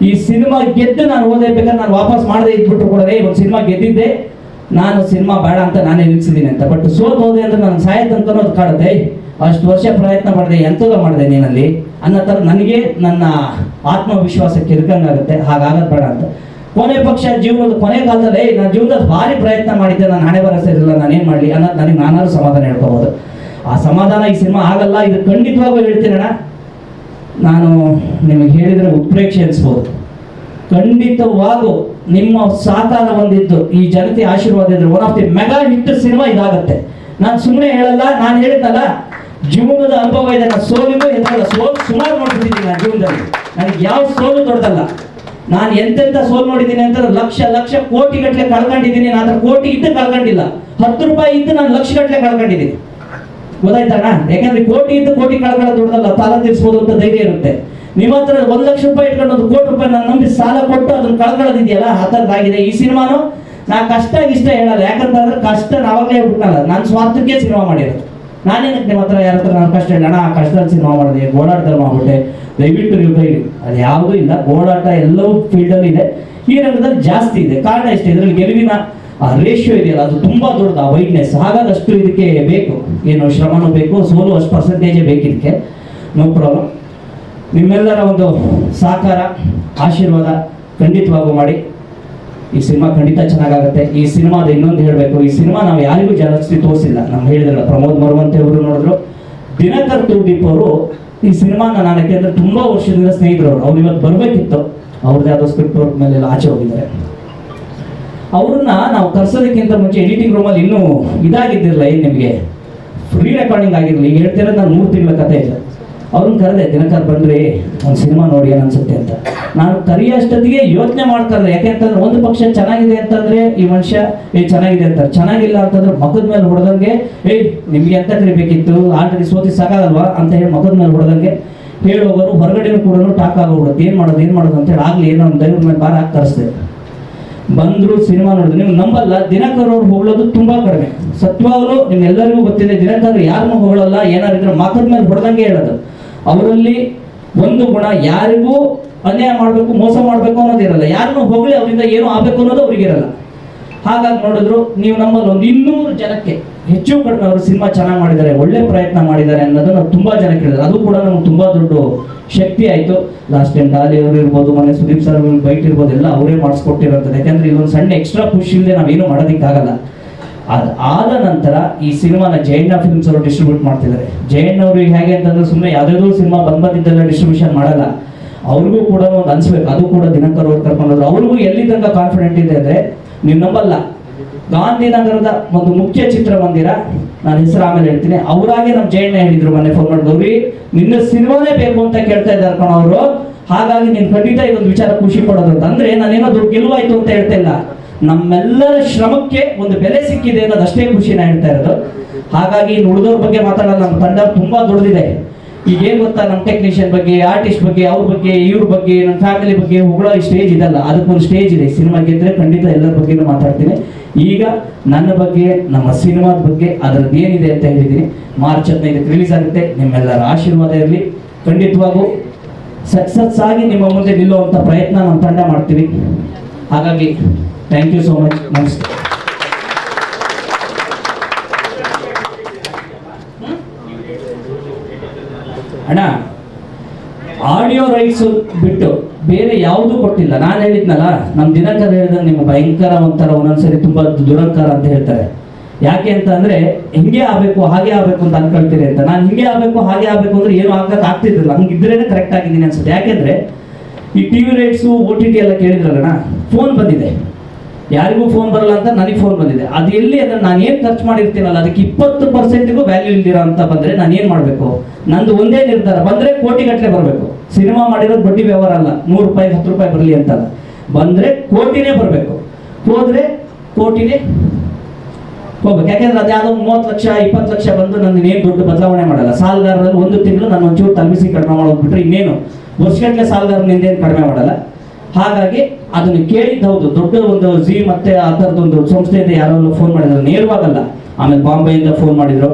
ಈ ಸಿನಿಮಾ ಗೆದ್ದು ನಾನು ಹೋದೆ, ಬೇಕಾದ್ರೆ ನಾನು ವಾಪಸ್ ಮಾಡದೆ ಇದ್ಬಿಟ್ರು ಕೂಡ ಒಂದು ಸಿನಿಮಾ ಗೆದ್ದಿದ್ದೆ, ನಾನು ಸಿನಿಮಾ ಬೇಡ ಅಂತ ನಾನೇ ನಿಲ್ಸಿದ್ದೀನಿ ಅಂತ. ಬಟ್ ಸೋತ್ ಹೋದೆ ಅಂದ್ರೆ ನಾನು ಸಾಯತ್ತಂತ ಅದು ಕಾಡುತ್ತೆ. ಅಷ್ಟು ವರ್ಷ ಪ್ರಯತ್ನ ಮಾಡಿದೆ, ಎಂಥದೋ ಮಾಡಿದೆ ನೀನಲ್ಲಿ ಅನ್ನೋ ಥರ ನನಗೆ ನನ್ನ ಆತ್ಮವಿಶ್ವಾಸಕ್ಕೆ ಇರ್ಕಂಗಾಗುತ್ತೆ. ಹಾಗಾಗದ್ ಬೇಡ ಅಂತ ಕೊನೆ ಪಕ್ಷ ಜೀವನದ ಕೊನೆ ಕಾಲದಲ್ಲಿ ನನ್ನ ಜೀವನದ ಭಾರಿ ಪ್ರಯತ್ನ ಮಾಡಿದ್ದೆ, ನಾನು ಹಣೆ ಬರಸ ಇರಲಿಲ್ಲ, ನಾನೇನು ಮಾಡಲಿ ಅನ್ನೋದು ನನಗೆ ನಾನಾದ್ರೂ ಸಮಾಧಾನ ಹೇಳ್ಕೋಬೋದು. ಆ ಸಮಾಧಾನ ಈ ಸಿನಿಮಾ ಆಗಲ್ಲ. ಇದು ಖಂಡಿತವಾಗೂ ಹೇಳ್ತೀನಣ್ಣ, ನಾನು ನಿಮಗೆ ಹೇಳಿದರೆ ಉತ್ಪ್ರೇಕ್ಷೆ ಅನಿಸ್ಬೋದು. ಖಂಡಿತವಾಗೂ ನಿಮ್ಮ ಸಹಕಾರ ಹೊಂದಿದ್ದು, ಈ ಜನತೆ ಆಶೀರ್ವಾದ ಇದ್ರೆ one of the mega hit cinema ಇದಾಗುತ್ತೆ. ನಾನು ಸುಮ್ಮನೆ ಹೇಳಲ್ಲ, ನಾನು ಹೇಳಿದ್ನಲ್ಲ ಜೀವನದ ಅನುಭವ ಇದೆ. ನಾನು ಸೋಲಿಗೂ ಎದುರಲ್ಲ, ಸೋಲು ಸುಮಾರು ನೋಡ್ಬಿಟ್ಟಿದ್ದೀನಿ ನಾನು ಜೀವನದಲ್ಲಿ. ನನಗೆ ಯಾವ ಸೋಲು ದೊಡ್ಡದಲ್ಲ. ನಾನು ಎಂತೆಂಥ ಸೋಲು ನೋಡಿದ್ದೀನಿ ಅಂತ ಲಕ್ಷ ಲಕ್ಷ ಕೋಟಿ ಗಟ್ಟಲೆ ಕಳ್ಕೊಂಡಿದ್ದೀನಿ. ನಾನು ಕೋಟಿ ಇದ್ದು ಕಳ್ಕೊಂಡಿಲ್ಲ, 10 ರೂಪಾಯಿ ಇದ್ದು ನಾನು ಲಕ್ಷ ಗಟ್ಟಲೆ ಕಳ್ಕೊಂಡಿದ್ದೀನಿ. ಗೊತ್ತಾಯ್ತಣ್ಣ? ಯಾಕಂದ್ರೆ ಕೋಟಿ ಇದ್ದು ಕೋಟಿ ಕಳ್ಕೊಳ್ಳೋದು ದೊಡ್ಡದಲ್ಲ, ಸಾಲ ತೀರಿಸ್ಬೋದು ಅಂತ ಧೈರ್ಯ ಇರುತ್ತೆ. ನಿಮ್ಮ ಹತ್ರ 1 ಲಕ್ಷ ರೂಪಾಯಿ ಇಟ್ಕೊಂಡು 1 ಕೋಟಿ ರೂಪಾಯಿ ನಾನು ನಂಬಿ ಸಾಲ ಕೊಟ್ಟು ಅದನ್ನ ಕಳ್ಕೊಳ್ಳೋದಿದೆಯಲ್ಲ, ಆ ಥರದ್ದಾಗಿದೆ ಈ ಸಿನಿಮಾನು. ನಾ ಕಷ್ಟ ಇಷ್ಟ ಹೇಳಲ್ಲ, ಯಾಕಂತಂದ್ರೆ ಕಷ್ಟ ನಾವಾಗಲೇ ಬಿಟ್ಟಲ್ಲ. ನಾನು ಸ್ವಾರ್ಥಕ್ಕೆ ಸಿನಿಮಾ ಮಾಡಿರೋದು. ನಾನೇನಕ್ಕೆ ನಿಮ್ಮ ಹತ್ರ ಯಾರ ಹತ್ರ ನಾನು ಕಷ್ಟ ಹೇಳೋಣ, ಆ ಕಷ್ಟದಲ್ಲಿ ಸಿನಿಮಾ ಮಾಡಿದೆ, ಗೋಳಾಟದಲ್ಲಿ ಮಾಡ್ಬಿಟ್ಟೆ, ದಯವಿಟ್ಟು ನೀವು ಕೈ ಅದು ಯಾವುದೂ ಇಲ್ಲ. ಗೋಳಾಟ ಎಲ್ಲವೂ ಫೀಲ್ಡಲ್ಲಿ ಇದೆ, ಈ ರಂಗದಲ್ಲಿ ಜಾಸ್ತಿ ಇದೆ. ಕಾರಣ ಇಷ್ಟೇ, ಇದರಲ್ಲಿ ಗೆಲುವಿನ ಆ ರೇಷಿಯೋ ಇದೆಯಲ್ಲ ಅದು ತುಂಬಾ ದೊಡ್ಡದು, ಆ ವೈಡ್ನೆಸ್. ಹಾಗಾಗಿ ಅಷ್ಟು ಇದಕ್ಕೆ ಬೇಕು, ಏನು ಶ್ರಮನೂ ಬೇಕು, ಸೋಲು ಅಷ್ಟು ಪರ್ಸೆಂಟೇಜೇ ಬೇಕಿದಕ್ಕೆ. No problem. ನಿಮ್ಮೆಲ್ಲರ ಒಂದು ಸಹಕಾರ ಆಶೀರ್ವಾದ ಖಂಡಿತವಾಗೂ ಮಾಡಿ. ಈ ಸಿನಿಮಾ ಖಂಡಿತ ಚೆನ್ನಾಗಾಗುತ್ತೆ. ಈ ಸಿನಿಮಾದ ಇನ್ನೊಂದು ಹೇಳಬೇಕು, ಈ ಸಿನಿಮಾ ನಾವು ಯಾರಿಗೂ ಜಾಸ್ತಿ ತೋರಿಸಿಲ್ಲ. ನಮ್ಮ ಹೇಳಿದ್ರಲ್ಲ, ಪ್ರಮೋದ್ ಮರುವಂತೆ ಅವರು ನೋಡಿದ್ರು, ದಿನಕರ್ ತೂರ್ದೀಪ್ ಅವರು ಈ ಸಿನಿಮಾನ ನಾನು ಯಾಕೆಂದ್ರೆ ತುಂಬಾ ವರ್ಷದಿಂದ ಸ್ನೇಹಿತರು. ಅವ್ರು ಇವತ್ತು ಬರಬೇಕಿತ್ತು, ಅವ್ರದ್ದು ಯಾವುದೋ ಸ್ಕ್ರಿಪ್ಟ್ ವರ್ಕ್ ಮೇಲೆಲ್ಲ ಆಚೆ ಹೋಗಿದ್ದಾರೆ. ಅವ್ರನ್ನ ನಾವು ಕರ್ಸೋದಕ್ಕಿಂತ ಮುಂಚೆ ಎಡಿಟಿಂಗ್ ರೂಮಲ್ಲಿ ಇನ್ನೂ ಇದಾಗಿದ್ದಿರಲ್ಲ, ಏನು ನಿಮಗೆ ಫ್ರೀ ರೆಕಾರ್ಡಿಂಗ್ ಆಗಿರಲಿ. ಈಗ ಹೇಳ್ತಿರೋದು ನಾನು 3 ತಿಂಗಳ ಕಥೆ ಇದೆ. ಅವ್ರನ್ನ ಕರೆದೆ, ದಿನಕರ್ ಬಂದ್ರಿ ಒಂದು ಸಿನಿಮಾ ನೋಡಿ ಏನು ಅನ್ಸುತ್ತೆ ಅಂತ. ನಾನು ಕರೆಯೋಷ್ಟೊತ್ತಿಗೆ ಯೋಚನೆ ಮಾಡ್ಕರ್ದೆ. ಯಾಕೆಂತಂದ್ರೆ ಒಂದು ಪಕ್ಷ ಚೆನ್ನಾಗಿದೆ ಅಂತಂದ್ರೆ ಈ ಮನುಷ್ಯ ಚೆನ್ನಾಗಿದೆ ಅಂತಾರೆ, ಚೆನ್ನಾಗಿಲ್ಲ ಅಂತಂದ್ರೆ ಮಗದ ಮೇಲೆ ಹೊಡೆದಂಗೆ ನಿಮ್ಗೆ ಎಂತ ಕರಿಬೇಕಿತ್ತು, ಆಲ್ರೆಡಿ ಸೋತಿ ಸಾಕಾಗಲ್ವಾ ಅಂತ ಹೇಳಿ ಮಗದ ಮೇಲೆ ಹೊಡೆದಂಗೆ ಹೇಳೋವರು. ಹೊರಗಡೆನೂ ಕೂಡ ಟಾಕ್ ಆಗೋಗ್ಬಿಡುತ್ತೆ, ಏನು ಮಾಡೋದು ಅಂತ ಹೇಳಿ ಆಗ್ಲಿ ಏನೋ ಒಂದು ದೈವದ ಮೇಲೆ ಬಾರ ಹಾಕಿ ತರಿಸ್ದೆ. ಬಂದ್ರು, ಸಿನಿಮಾ ನೋಡಿದ್ರು. ನೀವು ನಂಬಲ್ಲ, ದಿನಕರ್ ಅವ್ರು ಹೊಗಳೋದು ತುಂಬಾ ಕಡಿಮೆ. ಸತ್ಯವಾಗಲೂ ನಿಮ್ಗೆಲ್ಲರಿಗೂ ಗೊತ್ತಿದೆ, ದಿನಕರ್ ಯಾರನ್ನೂ ಹೊಗಳಲ್ಲ, ಏನಾರಿದ್ರು ಮಕ್ಕದ ಮೇಲೆ ಹೊಡೆದಂಗೆ ಹೇಳೋದು. ಅವರಲ್ಲಿ ಒಂದು ಗುಣ, ಯಾರಿಗೂ ಅನ್ಯಾಯ ಮಾಡಬೇಕು, ಮೋಸ ಮಾಡಬೇಕು ಅನ್ನೋದಿರಲ್ಲ. ಯಾರನ್ನೂ ಹೊಗಳಿ ಅವರಿಂದ ಏನೋ ಆಗಬೇಕು ಅನ್ನೋದು ಅವ್ರಿಗಿರಲ್ಲ. ಹಾಗಾಗಿ ನೋಡಿದ್ರು, ನೀವು ನಮ್ಮಲ್ಲಿ ಒಂದು 200 ಜನಕ್ಕೆ ಹೆಚ್ಚು ಕಡಿಮೆ ಅವರು ಸಿನಿಮಾ ಚೆನ್ನಾಗಿ ಮಾಡಿದ್ದಾರೆ, ಒಳ್ಳೆ ಪ್ರಯತ್ನ ಮಾಡಿದ್ದಾರೆ ಅನ್ನೋದನ್ನ ತುಂಬಾ ಜನ ಕೇಳಿದ್ರು. ಅದು ಕೂಡ ನಮ್ಗೆ ತುಂಬಾ ದೊಡ್ಡ ಶಕ್ತಿ ಆಯ್ತು. ಲಾಸ್ಟ್ ಟೈಮ್ ಡಾಲಿ ಅವರು ಇರ್ಬೋದು, ಮೊನ್ನೆ ಸುದೀಪ್ ಸರ್ ಬೈಟ್ ಇರ್ಬೋದು, ಎಲ್ಲ ಅವರೇ ಮಾಡಿಸ್ಕೊಟ್ಟಿರೋಂಥದ್ದು. ಯಾಕಂದ್ರೆ ಇದೊಂದು ಸಣ್ಣ ಎಕ್ಸ್ಟ್ರಾ ಪುಷ್ ಇಲ್ಲದೆ ನಾವೇನು ಮಾಡೋದಕ್ಕಾಗಲ್ಲ. ಅದಾದ ನಂತರ ಈ ಸಿನಿಮಾನ ಜಯಣ್ಣ ಫಿಲ್ಮ್ಸ್ ಅವರು ಡಿಸ್ಟ್ರಿಬ್ಯೂಟ್ ಮಾಡ್ತಿದ್ದಾರೆ. ಜಯಣ್ಣ ಅವ್ರಿಗೆ ಹೇಗೆ ಅಂತಂದ್ರೆ ಸುಮ್ಮನೆ ಯಾವುದಾದ್ರು ಸಿನಿಮಾ ಬಂದಿದ್ದೆಲ್ಲ ಡಿಸ್ಟ್ರಿಬ್ಯೂಷನ್ ಮಾಡಲ್ಲ. ಅವ್ರಿಗೂ ಕೂಡ ಒಂದು ಅನ್ಸ್ಬೇಕು. ಅದು ಕೂಡ ದಿನಕರ್ ಅವ್ರು ಕರ್ಕೊಂಡೋದ್ರು. ಅವ್ರಿಗೂ ಎಲ್ಲಿ ತನಕ ಕಾನ್ಫಿಡೆಂಟ್ ಇದೆ ಅಂದ್ರೆ, ನೀವು ನಂಬಲ್ಲ, ಗಾಂಧಿನಗರದ ಒಂದು ಮುಖ್ಯ ಚಿತ್ರಮಂದಿರ, ನಾನು ಹೆಸರು ಆಮೇಲೆ ಹೇಳ್ತೀನಿ, ಅವರಾಗೆ ನಮ್ಮ ಜಯಣ್ಣ ಹೇಳಿದ್ರು ಮೊನ್ನೆ ಫೋನ್ ಮಾಡಿ, ಗೌರಿ ನಿನ್ನ ಸಿನಿಮಾನೇ ಬೇಕು ಅಂತ ಕೇಳ್ತಾ ಇದ್ದಾರೆ ಕಣ ಅವರು. ಹಾಗಾಗಿ ನೀನು ಖಂಡಿತ ಇದೊಂದು ವಿಚಾರ ಖುಷಿ ಪಡೋದು ಅಂತ. ಅಂದ್ರೆ ನಾನೇನೋ ದೊಡ್ಡ ಗೆಲುವಾಯ್ತು ಅಂತ ಹೇಳ್ತಾ ಇಲ್ಲ, ನಮ್ಮೆಲ್ಲರ ಶ್ರಮಕ್ಕೆ ಒಂದು ಬೆಲೆ ಸಿಕ್ಕಿದೆ ಅನ್ನೋದು ಅಷ್ಟೇ ಖುಷಿನ ಹೇಳ್ತಾ ಇರೋದು. ಹಾಗಾಗಿ ಇನ್ನು ಉಳಿದವ್ರ ಬಗ್ಗೆ ಮಾತಾಡೋದು, ನಮ್ಮ ತಂಡ ತುಂಬಾ ದೊಡ್ಡದಿದೆ. ಈಗ ಏನ್ ಗೊತ್ತಾ, ನಮ್ಮ ಟೆಕ್ನಿಷಿಯನ್ ಬಗ್ಗೆ, ಆರ್ಟಿಸ್ಟ್ ಬಗ್ಗೆ, ಅವ್ರ ಬಗ್ಗೆ, ಇವ್ರ ಬಗ್ಗೆ, ನಮ್ಮ ಫ್ಯಾಮಿಲಿ ಬಗ್ಗೆ ಹೊಗಳೋ ಸ್ಟೇಜ್ ಇದಲ್ಲ, ಅದಕ್ಕೊಂದು ಸ್ಟೇಜ್ ಇದೆ. ಸಿನಿಮಾ ಗೆದ್ರೆ ಖಂಡಿತ ಎಲ್ಲರ ಬಗ್ಗೆನೂ ಮಾತಾಡ್ತೀನಿ. ಈಗ ನನ್ನ ಬಗ್ಗೆ, ನಮ್ಮ ಸಿನಿಮಾದ ಬಗ್ಗೆ, ಅದರದ್ದು ಏನಿದೆ ಅಂತ ಹೇಳಿದ್ದೀನಿ. ಮಾರ್ಚ್ 15ಕ್ಕೆ ರಿಲೀಸ್ ಆಗುತ್ತೆ. ನಿಮ್ಮೆಲ್ಲರ ಆಶೀರ್ವಾದ ಇರಲಿ. ಖಂಡಿತವಾಗೂ ಸಕ್ಸಸ್ ಆಗಿ ನಿಮ್ಮ ಮುಂದೆ ನಿಲ್ಲುವಂಥ ಪ್ರಯತ್ನ ನಮ್ಮ ತಂಡ ಮಾಡ್ತೀವಿ. ಹಾಗಾಗಿ ಥ್ಯಾಂಕ್ ಯು ಸೋ ಮಚ್. ನಮಸ್ತೆ. ಅಣ್ಣ, ಆಡಿಯೋ ರೈಟ್ಸ್ ಬಿಟ್ಟು ಬೇರೆ ಯಾವುದೂ ಕೊಟ್ಟಿಲ್ಲ. ನಾನು ಹೇಳಿದ್ನಲ್ಲ, ನಮ್ಮ ದಿನಕರ್ ಹೇಳಿದ್ರೆ ನಿಮ್ಮ ಭಯಂಕರ ಒಂಥರ ಒಂದೊಂದ್ಸರಿ ತುಂಬಾ ದುರಂಕಾರ ಅಂತ ಹೇಳ್ತಾರೆ. ಯಾಕೆ ಅಂತ ಅಂದರೆ ಹಿಂಗೆ ಆಗಬೇಕು ಹಾಗೆ ಆಗಬೇಕು ಅಂತ ಅನ್ಕೊಳ್ತೀರಿ ಅಂತ. ನಾನು ಹಿಂಗೆ ಆಗಬೇಕು ಹಾಗೆ ಆಗಬೇಕು ಅಂದರೆ ಏನು ಆಗಕ್ಕೆ ಆಗ್ತಿದ್ದಿಲ್ಲ, ಹಂಗಿದ್ರೇ ಕರೆಕ್ಟ್ ಆಗಿದ್ದೀನಿ ಅನ್ಸುತ್ತೆ. ಯಾಕೆಂದರೆ ಈ ಟಿ ವಿ ರೇಟ್ಸು OTT ಎಲ್ಲ ಕೇಳಿದ್ರಲ್ಲಣ್ಣ, ಫೋನ್ ಬಂದಿದೆ, ಯಾರಿಗೂ ಫೋನ್ ಬರಲ್ಲ ಅಂತ ನನಗೆ ಫೋನ್ ಬಂದಿದೆ. ಅದು ಎಲ್ಲಿ ಅಂದರೆ ನಾನು ಏನು ಖರ್ಚು ಮಾಡಿರ್ತೀನಲ್ಲ ಅದಕ್ಕೆ 20%ಗೂ ವ್ಯಾಲ್ಯೂ ಇಲ್ದಿರೋ ಅಂತ ಬಂದರೆ ನಾನು ಏನು ಮಾಡಬೇಕು? ನಂದು ಒಂದೇ ನಿರ್ಧಾರ, ಬಂದರೆ ಕೋಟಿಗಟ್ಟಲೆ ಬರಬೇಕು. ಸಿನಿಮಾ ಮಾಡಿರೋದು ಬಡ್ಡಿ ವ್ಯವಹಾರ ಅಲ್ಲ, 100 ರೂಪಾಯಿ 10 ರೂಪಾಯಿ ಬರಲಿ ಅಂತಲ್ಲ, ಬಂದರೆ ಕೋಟಿನೇ ಬರಬೇಕು, ಹೋದರೆ ಕೋಟಿನೇ ಹೋಗ್ಬೇಕು. ಯಾಕೆಂದ್ರೆ ಅದು ಯಾವುದೋ 30 ಲಕ್ಷ 20 ಲಕ್ಷ ಬಂದು ನನ್ನ ಏನು ದೊಡ್ಡ ಬದಲಾವಣೆ ಮಾಡಲ್ಲ. ಸಾಲಗಾರರಲ್ಲಿ ಒಂದು ತಿಂಗಳು ನಾನು ಒಂಚೂರು ತಲುಪಿಸಿ ಕಡಿಮೆ ಮಾಡೋದ್ಬಿಟ್ರೆ ಇನ್ನೇನು ವರ್ಷಗಟ್ಟಲೆ ಸಾಲಗಾರನಿಂದೇನು ಕಡಿಮೆ ಮಾಡಲ್ಲ. ಹಾಗಾಗಿ ಅದನ್ನು ಕೇಳಿದ್ದು ಹೌದು, ದೊಡ್ಡ ಒಂದು ಜಿ ಮತ್ತೆ ಆ ಥರದೊಂದು ಸಂಸ್ಥೆಯಿಂದ ಯಾರೋ ಫೋನ್ ಮಾಡಿದ್ರು, ನೇರವಾಗಲ್ಲ. ಆಮೇಲೆ ಬಾಂಬೆಯಿಂದ ಫೋನ್ ಮಾಡಿದ್ರು,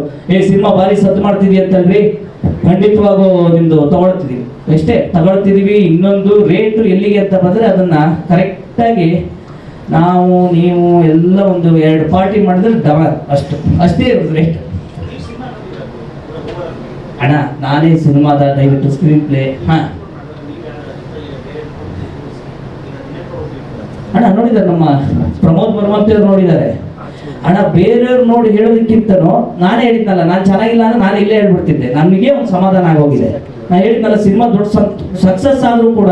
ಸಿನಿಮಾ ಭಾರಿ ಸದ್ದು ಮಾಡ್ತಿದ್ವಿ ಅಂತಲ್ರಿ, ಖಂಡಿತವಾಗೂ ನಿಮ್ದು ತಗೊಳ್ತಿದೀವಿ, ಎಷ್ಟೇ ತಗೊಳ್ತಿದೀವಿ. ಇನ್ನೊಂದು ರೇಟು ಎಲ್ಲಿಗೆ ಅಂತ ಬಂದರೆ ಅದನ್ನ ಕರೆಕ್ಟಾಗಿ ನಾವು ನೀವು ಎಲ್ಲ ಒಂದು 2 ಪಾರ್ಟಿ ಮಾಡಿದ್ರೆ ಡಬಲ್ ಅಷ್ಟೇ ಇರೋದು ರೇಟ್. ಅಣ್ಣ ನಾನೇ ಸಿನಿಮಾದ ದಯವಿಟ್ಟು ಸ್ಕ್ರೀನ್ ಪ್ಲೇ ಅಣ್ಣ ನೋಡಿದ್ದಾರೆ, ನಮ್ಮ ಪ್ರಮೋದ್ ಬರ್ಮಂತಿಯವ್ರು ನೋಡಿದ್ದಾರೆ ಅಣ್ಣ. ಬೇರೆಯವ್ರು ನೋಡಿ ಹೇಳೋದಕ್ಕಿಂತನೂ ನಾನೇ ಹೇಳಿದ್ನಲ್ಲ, ನಾನು ಚೆನ್ನಾಗಿಲ್ಲ ಅಂದ್ರೆ ನಾನು ಇಲ್ಲೇ ಹೇಳ್ಬಿಡ್ತಿದ್ದೆ, ನನಗೆ ಒಂದು ಸಮಾಧಾನ ಆಗೋಗಿದೆ. ನಾನು ಹೇಳಿದ್ನಲ್ಲ, ಸಿನಿಮಾ ದೊಡ್ಡ ಸಕ್ಸಸ್ ಆದರೂ ಕೂಡ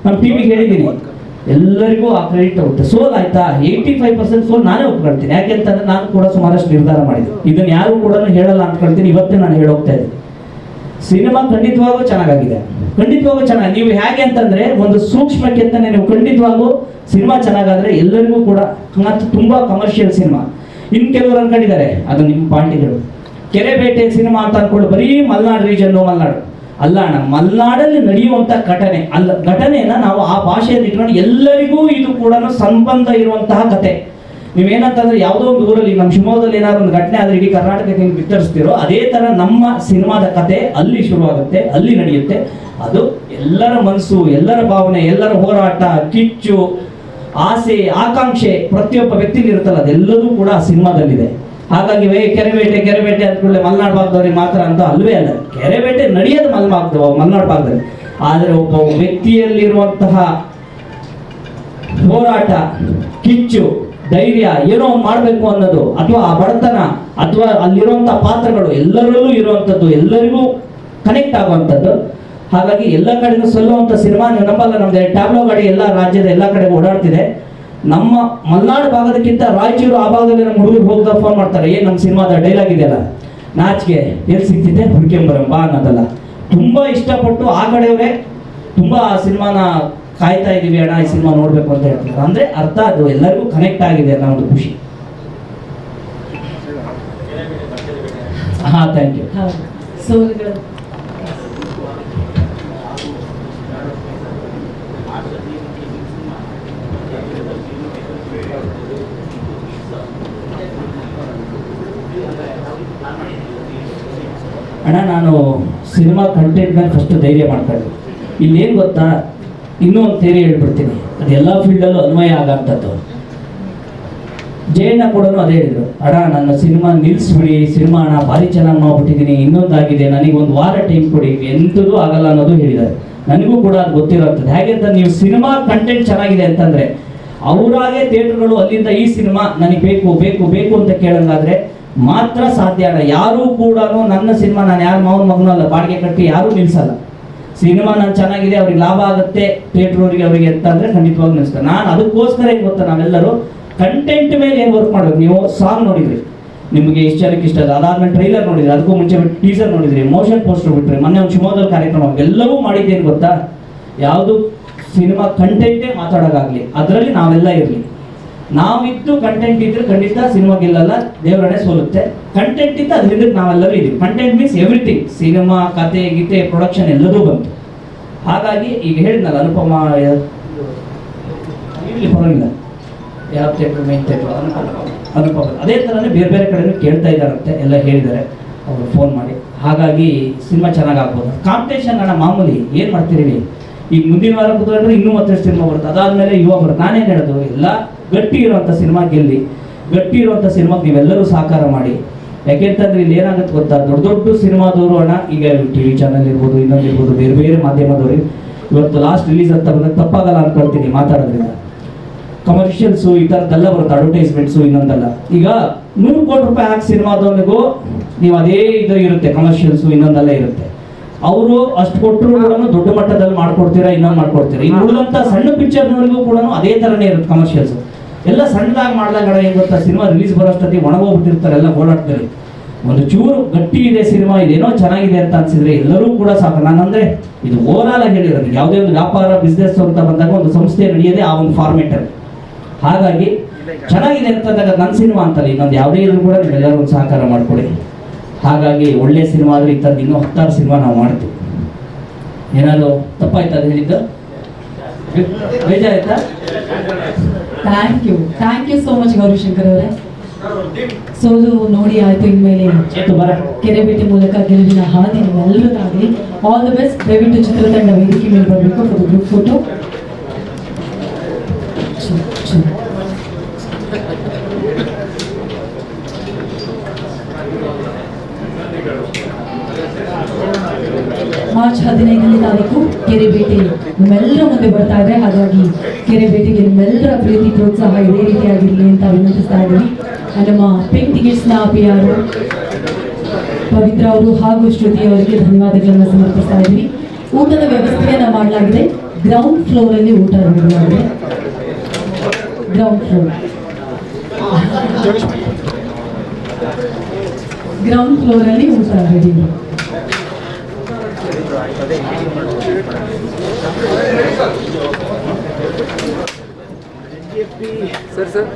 ನಮ್ಮ ಟಿವಿಗೆ ಹೇಳಿದ್ದೀನಿ, ಎಲ್ಲರಿಗೂ ಆ ಕ್ರೆಡಿಟ್ ಹೋಗುತ್ತೆ. ಸೋಲ್ ಆಯ್ತಾ 85% ಸೋಲ್ ನಾನೇ ಒಪ್ಕೊಳ್ತೀನಿ. ಯಾಕೆಂತಂದ್ರೆ ನಾನು ಕೂಡ ಸುಮಾರಷ್ಟು ನಿರ್ಧಾರ ಮಾಡಿದ್ದೆ, ಇದನ್ನ ಯಾರು ಕೂಡ ಹೇಳಲ್ಲ ಅನ್ಕೊಳ್ತೀನಿ. ಇವತ್ತೇ ನಾನು ಹೇಳೋಗ್ತಾ ಇದ್ದೀನಿ, ಸಿನಿಮಾ ಖಂಡಿತವಾಗೂ ಚೆನ್ನಾಗಿದೆ, ಖಂಡಿತವಾಗೂ ಚೆನ್ನಾಗಿ. ನೀವು ಹೇಗೆ ಅಂತಂದ್ರೆ ಒಂದು ಸೂಕ್ಷ್ಮಕ್ಕೆ ಅಂತಾನೆ ನೀವು ಖಂಡಿತವಾಗೂ ಸಿನಿಮಾ ಚೆನ್ನಾಗಾದ್ರೆ ಎಲ್ಲರಿಗೂ ಕೂಡ ಮತ್ತು ತುಂಬಾ ಕಮರ್ಷಿಯಲ್ ಸಿನಿಮಾ. ಇನ್ನು ಕೆಲವರು ಅನ್ಕೊಂಡಿದ್ದಾರೆ, ಅದು ನಿಮ್ಮ ಪಾರ್ಟಿಗಳು ಕೆರೆಬೇಟೆ ಸಿನಿಮಾ ಅಂತ ಅನ್ಕೊಂಡು ಬರೀ ಮಲೆನಾಡು ರೀಜನ್, ಮಲೆನಾಡು ಅಲ್ಲ ಅಣ್ಣ, ಮಲೆನಾಡಲ್ಲಿ ನಡೆಯುವಂತ ಘಟನೆಯನ್ನ ನಾವು ಆ ಭಾಷೆಯಲ್ಲಿ ಇಟ್ಕೊಂಡು ಎಲ್ಲರಿಗೂ ಇದು ಕೂಡ ಸಂಬಂಧ ಇರುವಂತಹ ಕತೆ. ನೀವೇನಂತಂದ್ರೆ ಯಾವುದೋ ಒಂದು ಊರಲ್ಲಿ ನಮ್ಮ ಶಿವಮೊಗ್ಗದಲ್ಲಿ ಏನಾದ್ರು ಒಂದು ಘಟನೆ ಆದ್ರೆ ಇಡೀ ಕರ್ನಾಟಕಕ್ಕೆ ಬಿತ್ತರಿಸ್ತಿರೋ ಅದೇ ತರ ನಮ್ಮ ಸಿನಿಮಾದ ಕತೆ ಅಲ್ಲಿ ಶುರುವಾಗುತ್ತೆ, ಅಲ್ಲಿ ನಡೆಯುತ್ತೆ. ಅದು ಎಲ್ಲರ ಮನಸ್ಸು, ಎಲ್ಲರ ಭಾವನೆ, ಎಲ್ಲರ ಹೋರಾಟ, ಕಿಚ್ಚು, ಆಸೆ, ಆಕಾಂಕ್ಷೆ ಪ್ರತಿಯೊಬ್ಬ ವ್ಯಕ್ತಿಗೆ ಇರುತ್ತಲ್ಲ, ಅದೆಲ್ಲದೂ ಕೂಡ ಆ ಸಿನಿಮಾದಲ್ಲಿದೆ. ಹಾಗಾಗಿ ಕೆರೆಬೇಟೆ ಅಂದ್ಕೊಳ್ಳೆ ಮಲೆನಾಡು ಭಾಗದವ್ರಿಗೆ ಮಾತ್ರ ಅಂತ ಅಲ್ವೇ ಅಲ್ಲ, ಕೆರೆಬೇಟೆ ನಡೆಯೋದು ಮಲೆನಾಡು ಭಾಗದಲ್ಲಿ. ಆದರೆ ಒಬ್ಬ ವ್ಯಕ್ತಿಯಲ್ಲಿರುವಂತಹ ಹೋರಾಟ, ಕಿಚ್ಚು, ಧೈರ್ಯ, ಏನೋ ಮಾಡಬೇಕು ಅನ್ನೋದು, ಅಥವಾ ಆ ಬಡತನ, ಅಥವಾ ಅಲ್ಲಿರುವಂತಹ ಪಾತ್ರಗಳು ಎಲ್ಲರಲ್ಲೂ ಇರುವಂಥದ್ದು, ಎಲ್ಲರಿಗೂ ಕನೆಕ್ಟ್ ಆಗುವಂಥದ್ದು. ಹಾಗಾಗಿ ಎಲ್ಲ ಕಡೆನೂ ಸಲ್ಲುವಂಥ ಸಿನಿಮಾ. ನೀವು ನಂಬಲ್ಲ, ನಮ್ದು ಟ್ಯಾಬ್ಲೋ ಗಾಡಿ ಎಲ್ಲ ರಾಜ್ಯದ ಎಲ್ಲ ಕಡೆ ಓಡಾಡ್ತಿದೆ. ನಮ್ಮ ಮಲೆನಾಡು ಭಾಗದಕ್ಕಿಂತ ರಾಯಚೂರು ಆ ಭಾಗದಲ್ಲಿ ನಮ್ಮ ಹುಡುಗರು ಹೋಗ್ದಾಗ ಫೋನ್ ಮಾಡ್ತಾರೆ, ಏನು ನಮ್ಮ ಸಿನಿಮಾದ ಡೈಲಾಗ್ ಇದೆಯಲ್ಲ, ನಾಚಿಕೆ ಎಲ್ಲಿ ಸಿಗ್ತಿದೆ ಹುಡ್ಕೆಂಬರಂ ಅನ್ನೋದಲ್ಲ. ತುಂಬಾ ಇಷ್ಟಪಟ್ಟು ಆ ಕಡೆಯವರೇ ತುಂಬಾ ಆ ಸಿನಿಮಾನ ಕಾಯ್ತಾ ಇದೀವಿ ಅಣ್ಣ, ಈ ಸಿನಿಮಾ ನೋಡ್ಬೇಕು ಅಂತ ಹೇಳ್ತಾರೆ. ಅಂದ್ರೆ ಅರ್ಥ ಅದು ಎಲ್ಲರಿಗೂ ಕನೆಕ್ಟ್ ಆಗಿದೆ ಅನ್ನೋ ಒಂದು ಖುಷಿ. Thank you. ಸೋಲುಗಳು ಅಣ್ಣ, ನಾನು ಸಿನಿಮಾ ಕಂಟೆಂಟ್ ಮೇಲೆ ಫಸ್ಟ್ ಧೈರ್ಯ ಮಾಡ್ಕೊಂಡೆ. ಇಲ್ಲೇನು ಗೊತ್ತಾ, ಇನ್ನೂ ಒಂದು ಥಿಯರಿ ಹೇಳ್ಬಿಡ್ತೀನಿ, ಅದು ಎಲ್ಲ ಫೀಲ್ಡಲ್ಲೂ ಅನ್ವಯ ಆಗೋಂಥದ್ದು. ಜಯಣ್ಣ ಕೂಡ ಅದೇ ಹೇಳಿದ್ರು, ಅಣ್ಣ ನನ್ನ ಸಿನಿಮಾ ನಿಲ್ಲಿಸ್ಬಿಡಿ, ಸಿನಿಮಾ ಅಣ್ಣ ಭಾರಿ ಚೆನ್ನಾಗಿ ಮಾಡ್ಬಿಟ್ಟಿದ್ದೀನಿ, ಇನ್ನೊಂದಾಗಿದೆ, ನನಗೆ ಒಂದು ವಾರ ಟೈಮ್ ಕೊಡಿ, ಎಂಥದ್ದು ಆಗಲ್ಲ ಅನ್ನೋದು ಹೇಳಿದ್ದಾರೆ. ನನಗೂ ಕೂಡ ಅದು ಗೊತ್ತಿರೋಂಥದ್ದು. ಹೇಗೆ ಅಂತ, ನೀವು ಸಿನಿಮಾ ಕಂಟೆಂಟ್ ಚೆನ್ನಾಗಿದೆ ಅಂತಂದರೆ ಅವರಾಗೆ ಥಿಯೇಟರ್ಗಳು ಅಲ್ಲಿಂದ ಈ ಸಿನಿಮಾ ನನಗೆ ಬೇಕು ಬೇಕು ಬೇಕು ಅಂತ ಕೇಳಂಗಾದ್ರೆ ಮಾತ್ರ ಸಾಧ್ಯ ಅಣ್ಣ. ಯಾರೂ ಕೂಡ ನನ್ನ ಸಿನಿಮಾ, ನಾನು ಯಾರು ಮಾವನ ಮಗನಲ್ಲ, ಬಾಡಿಗೆ ಕಟ್ಟಿ ಯಾರೂ ನಿಲ್ಲಿಸಲ್ಲ. ಸಿನಿಮಾ ನಾನು ಚೆನ್ನಾಗಿದೆ, ಅವ್ರಿಗೆ ಲಾಭ ಆಗುತ್ತೆ ಥಿಯೇಟ್ರವ್ರಿಗೆ ಅವರಿಗೆ ಅಂತ ಅಂದರೆ ಖಂಡಿತವಾಗಿ ನಿಲ್ಲಿಸ್ತಾರೆ. ನಾನು ಅದಕ್ಕೋಸ್ಕರ ಏನು ಗೊತ್ತಾ, ನಾವೆಲ್ಲರೂ ಕಂಟೆಂಟ್ ಮೇಲೆ ಏನು ವರ್ಕ್ ಮಾಡಬೇಕು. ನೀವು ಸಾಂಗ್ ನೋಡಿದ್ರಿ, ನಿಮಗೆ ಇಷ್ಟ ಜನಕ್ಕೆ ಇಷ್ಟ, ಅದಾದ್ಮೇಲೆ ಟ್ರೈಲರ್ ನೋಡಿದ್ರಿ, ಅದಕ್ಕೂ ಮುಂಚೆ ಟೀಸರ್ ನೋಡಿದ್ರಿ, ಮೋಷನ್ ಪೋಸ್ಟರ್ ಬಿಟ್ರಿ, ಮೊನ್ನೆ ಒಂದು ಶಿವಮೊಗ್ಗದ ಕಾರ್ಯಕ್ರಮ, ಎಲ್ಲವೂ ಮಾಡಿದ್ದೇನು ಗೊತ್ತಾ, ಯಾವುದು ಸಿನಿಮಾ ಕಂಟೆಂಟೇ ಮಾತಾಡೋಕ್ಕಾಗಲಿ, ಅದರಲ್ಲಿ ನಾವೆಲ್ಲ ಇರಲಿ. ನಾವಿದ್ದು ಕಂಟೆಂಟ್ ಇದ್ರೆ ಖಂಡಿತ ಸಿನಿಮಾ ಗೆಲ್ಲಲ್ಲ, ದೇವರನ್ನೇ ಸೋಲುತ್ತೆ. ಕಂಟೆಂಟ್ ಇದ್ದು ಅದ್ರ ಹಿಂದಕ್ಕೆ ನಾವೆಲ್ಲರೂ ಇದೀವಿ. ಕಂಟೆಂಟ್ ಮೀನ್ಸ್ ಎವ್ರಿಥಿಂಗ್, ಸಿನಿಮಾ, ಕತೆ, ಗೀತೆ, ಪ್ರೊಡಕ್ಷನ್ ಎಲ್ಲದೂ ಬಂತು. ಹಾಗಾಗಿ ಈಗ ಹೇಳಿದ್ನಲ್ಲ, ಅನುಪಮ ಪರವಾಗಿಲ್ಲ, ಯಾವ ಥಿಯೇಟ್ರ್ ಮೇನ್ ಥಿಯೇಟ್ರ್ ಅನುಪಮ, ಅದೇ ಥರನೇ ಬೇರೆ ಬೇರೆ ಕಡೆನೂ ಕೇಳ್ತಾ ಇದ್ದಾರಂತೆ, ಎಲ್ಲ ಹೇಳಿದ್ದಾರೆ ಅವರು ಫೋನ್ ಮಾಡಿ. ಹಾಗಾಗಿ ಸಿನಿಮಾ ಚೆನ್ನಾಗಿ ಆಗ್ಬೋದು. ಕಾಂಪಿಟೇಷನ್ ಅಣ್ಣ ಮಾಮೂಲಿ, ಏನು ಮಾಡ್ತೀರಿ ಈಗ ಮುಂದಿನ ವಾರ ಕೂತ್ಕೊಂಡ್ರೆ ಇನ್ನೂ ಮತ್ತೆ ಸಿನಿಮಾ ಬರುತ್ತೆ, ಅದಾದಮೇಲೆ ಯುವ ಬರುತ್ತೆ. ನಾನೇನು ಹೇಳೋದು, ಎಲ್ಲ ಗಟ್ಟಿ ಇರುವಂಥ ಸಿನಿಮಾ ಗೆಲ್ಲಿ, ಗಟ್ಟಿ ಇರುವಂಥ ಸಿನಿಮಾಗೆ ನೀವೆಲ್ಲರೂ ಸಹಕಾರ ಮಾಡಿ. ಯಾಕೆಂತಂದ್ರೆ ಇಲ್ಲಿ ಏನಾಗುತ್ತೆ ಗೊತ್ತಾ, ದೊಡ್ಡ ದೊಡ್ಡ ಸಿನಿಮಾದವರು ಅಣ್ಣ, ಈಗ ಟಿ ವಿ ಚಾನಲ್ ಇರ್ಬೋದು, ಇನ್ನೊಂದು ಇರ್ಬೋದು, ಬೇರೆ ಬೇರೆ ಮಾಧ್ಯಮದವರು ಇವತ್ತು ಲಾಸ್ಟ್ ರಿಲೀಸ್ ಅಂತ ಬಂದಾಗ ತಪ್ಪಾಗಲ್ಲ ಅನ್ಕೊಳ್ತೀನಿ ಮಾತಾಡೋದ್ರಿಂದ. ಕಮರ್ಷಿಯಲ್ಸು ಈ ಥರದ್ದೆಲ್ಲ ಬರುತ್ತೆ, ಅಡ್ವರ್ಟೈಸ್ಮೆಂಟ್ಸು ಇನ್ನೊಂದಲ್ಲ. ಈಗ 100 ಕೋಟಿ ರೂಪಾಯಿ ಹಾಕಿ ಸಿನಿಮಾದವನಿಗೂ ನೀವು ಅದೇ ಇದು ಇರುತ್ತೆ, ಕಮರ್ಷಿಯಲ್ಸು ಇನ್ನೊಂದೆಲ್ಲ ಇರುತ್ತೆ. ಅವರು ಅಷ್ಟು ಕೊಟ್ಟರು ಕೂಡ ದೊಡ್ಡ ಮಟ್ಟದಲ್ಲಿ ಮಾಡ್ಕೊಡ್ತೀರಾ, ಇನ್ನೊಂದು ಮಾಡ್ಕೊಡ್ತೀರಾ. ಇನ್ನು ಉಳಿದಂಥ ಸಣ್ಣ ಪಿಕ್ಚರ್ನವರಿಗೂ ಕೂಡ ಅದೇ ಥರನೇ ಇರುತ್ತೆ ಕಮರ್ಷಿಯಲ್ಸ್. ಎಲ್ಲ ಸಣ್ಣದಾಗಿ ಮಾಡಿದಾಗ ಏನು ಗೊತ್ತಾ, ಸಿನಿಮಾ ರಿಲೀಸ್ ಬರೋಷ್ಟೊತ್ತಿಗೆ ಒಣಗೋಗ್ಬಿಟ್ಟಿರ್ತಾರೆ ಎಲ್ಲ ಓಡಾಡ್ತಾರೆ. ಒಂದು ಚೂರು ಗಟ್ಟಿ ಇದೆ ಸಿನಿಮಾ, ಇದೇನೋ ಚೆನ್ನಾಗಿದೆ ಅಂತ ಅನ್ಸಿದ್ರೆ ಎಲ್ಲರೂ ಕೂಡ ಸಾಕು. ನಾನಂದ್ರೆ ಇದು ಓವರಾಲ್ ಆಗಿ ಹೇಳಿರೋದು, ಯಾವುದೇ ಒಂದು ವ್ಯಾಪಾರ ಬಿಸ್ನೆಸ್ ಅಂತ ಬಂದಾಗ ಒಂದು ಸಂಸ್ಥೆ ನಡೆಯೋದೇ ಆ ಒಂದು ಫಾರ್ಮೇಟಲ್ಲಿ. ಹಾಗಾಗಿ ಚೆನ್ನಾಗಿದೆ ಅಂತಂದಾಗ ನನ್ನ ಸಿನಿಮಾ ಅಂತಲ್ಲ, ಇನ್ನೊಂದು ಯಾವುದೇ ಇದ್ರೂ ಕೂಡ ನೀವೆಲ್ಲರೂ ಒಂದು ಸಹಕಾರ ಮಾಡಿಕೊಡಿ. ಹಾಗಾಗಿ ಒಳ್ಳೆ ಸಿನಿಮಾ ಆದರೆ ಇಂಥದ್ದು ಇನ್ನೂ 10 ಸಿನಿಮಾ ನಾವು ಮಾಡ್ತೀವಿ. ಏನಾದ್ರು ತಪ್ಪಾಯ್ತು ಅದು ಹೇಳಿದ್ದು? ಬೇಜಾರಾಯ್ತಾ? Thank you so much Gaurishankar ಅವರೇ. ಸೋಲು ನೋಡಿ ಆಯ್ತು, ಇನ್ಮೇಲೆ ಕೆರೆಬೇಟೆ ಮೂಲಕ ಗೆಲುವಿನ ಹಾದಿ ನಿಮ್ಮೆಲ್ಲರದಾಗಲಿ. All the best. ದಯವಿಟ್ಟು ಚಿತ್ರತಂಡ ವೇದಿಕೆ ಮೇಲೆ ಬರಬೇಕು ಫಾರ್ ಗ್ರೂಪ್ ಫೋಟೋ. ಮಾರ್ಚ್ 15ನೇ ತಾರೀಕು ಕೆರೆಬೇಟೆ ನಿಮ್ಮೆಲ್ಲರ ಮುಂದೆ ಬರ್ತಾ ಇದೆ. ಹಾಗಾಗಿ ಕೆರೆಬೇಟೆಗೆ ನಿಮ್ಮೆಲ್ಲರ ಪ್ರೀತಿ ಪ್ರೋತ್ಸಾಹ ಇದೇ ರೀತಿಯಾಗಿರಲಿ ಅಂತ ವಿನಂತಿಸ್ತಾ ಇದ್ದೀವಿ. ನಮ್ಮ ಪಿಂಕ್ ಟಿಕೆಟ್ಸ್ನ PR ಪವಿತ್ರ ಅವರು ಹಾಗೂ ಶ್ರುತಿ ಅವರಿಗೆ ಧನ್ಯವಾದಗಳನ್ನು ಸಮರ್ಪಿಸ್ತಾ ಇದ್ದೀವಿ. ಊಟದ ವ್ಯವಸ್ಥೆಯನ್ನು ಮಾಡಲಾಗಿದೆ. ಗ್ರೌಂಡ್ ಫ್ಲೋರಲ್ಲಿ ಊಟ ನೀಡಲಾಗಿದೆ. ಗ್ರೌಂಡ್ ಫ್ಲೋರಲ್ಲಿ ಊಟ ರೆಡಿ. Sir sir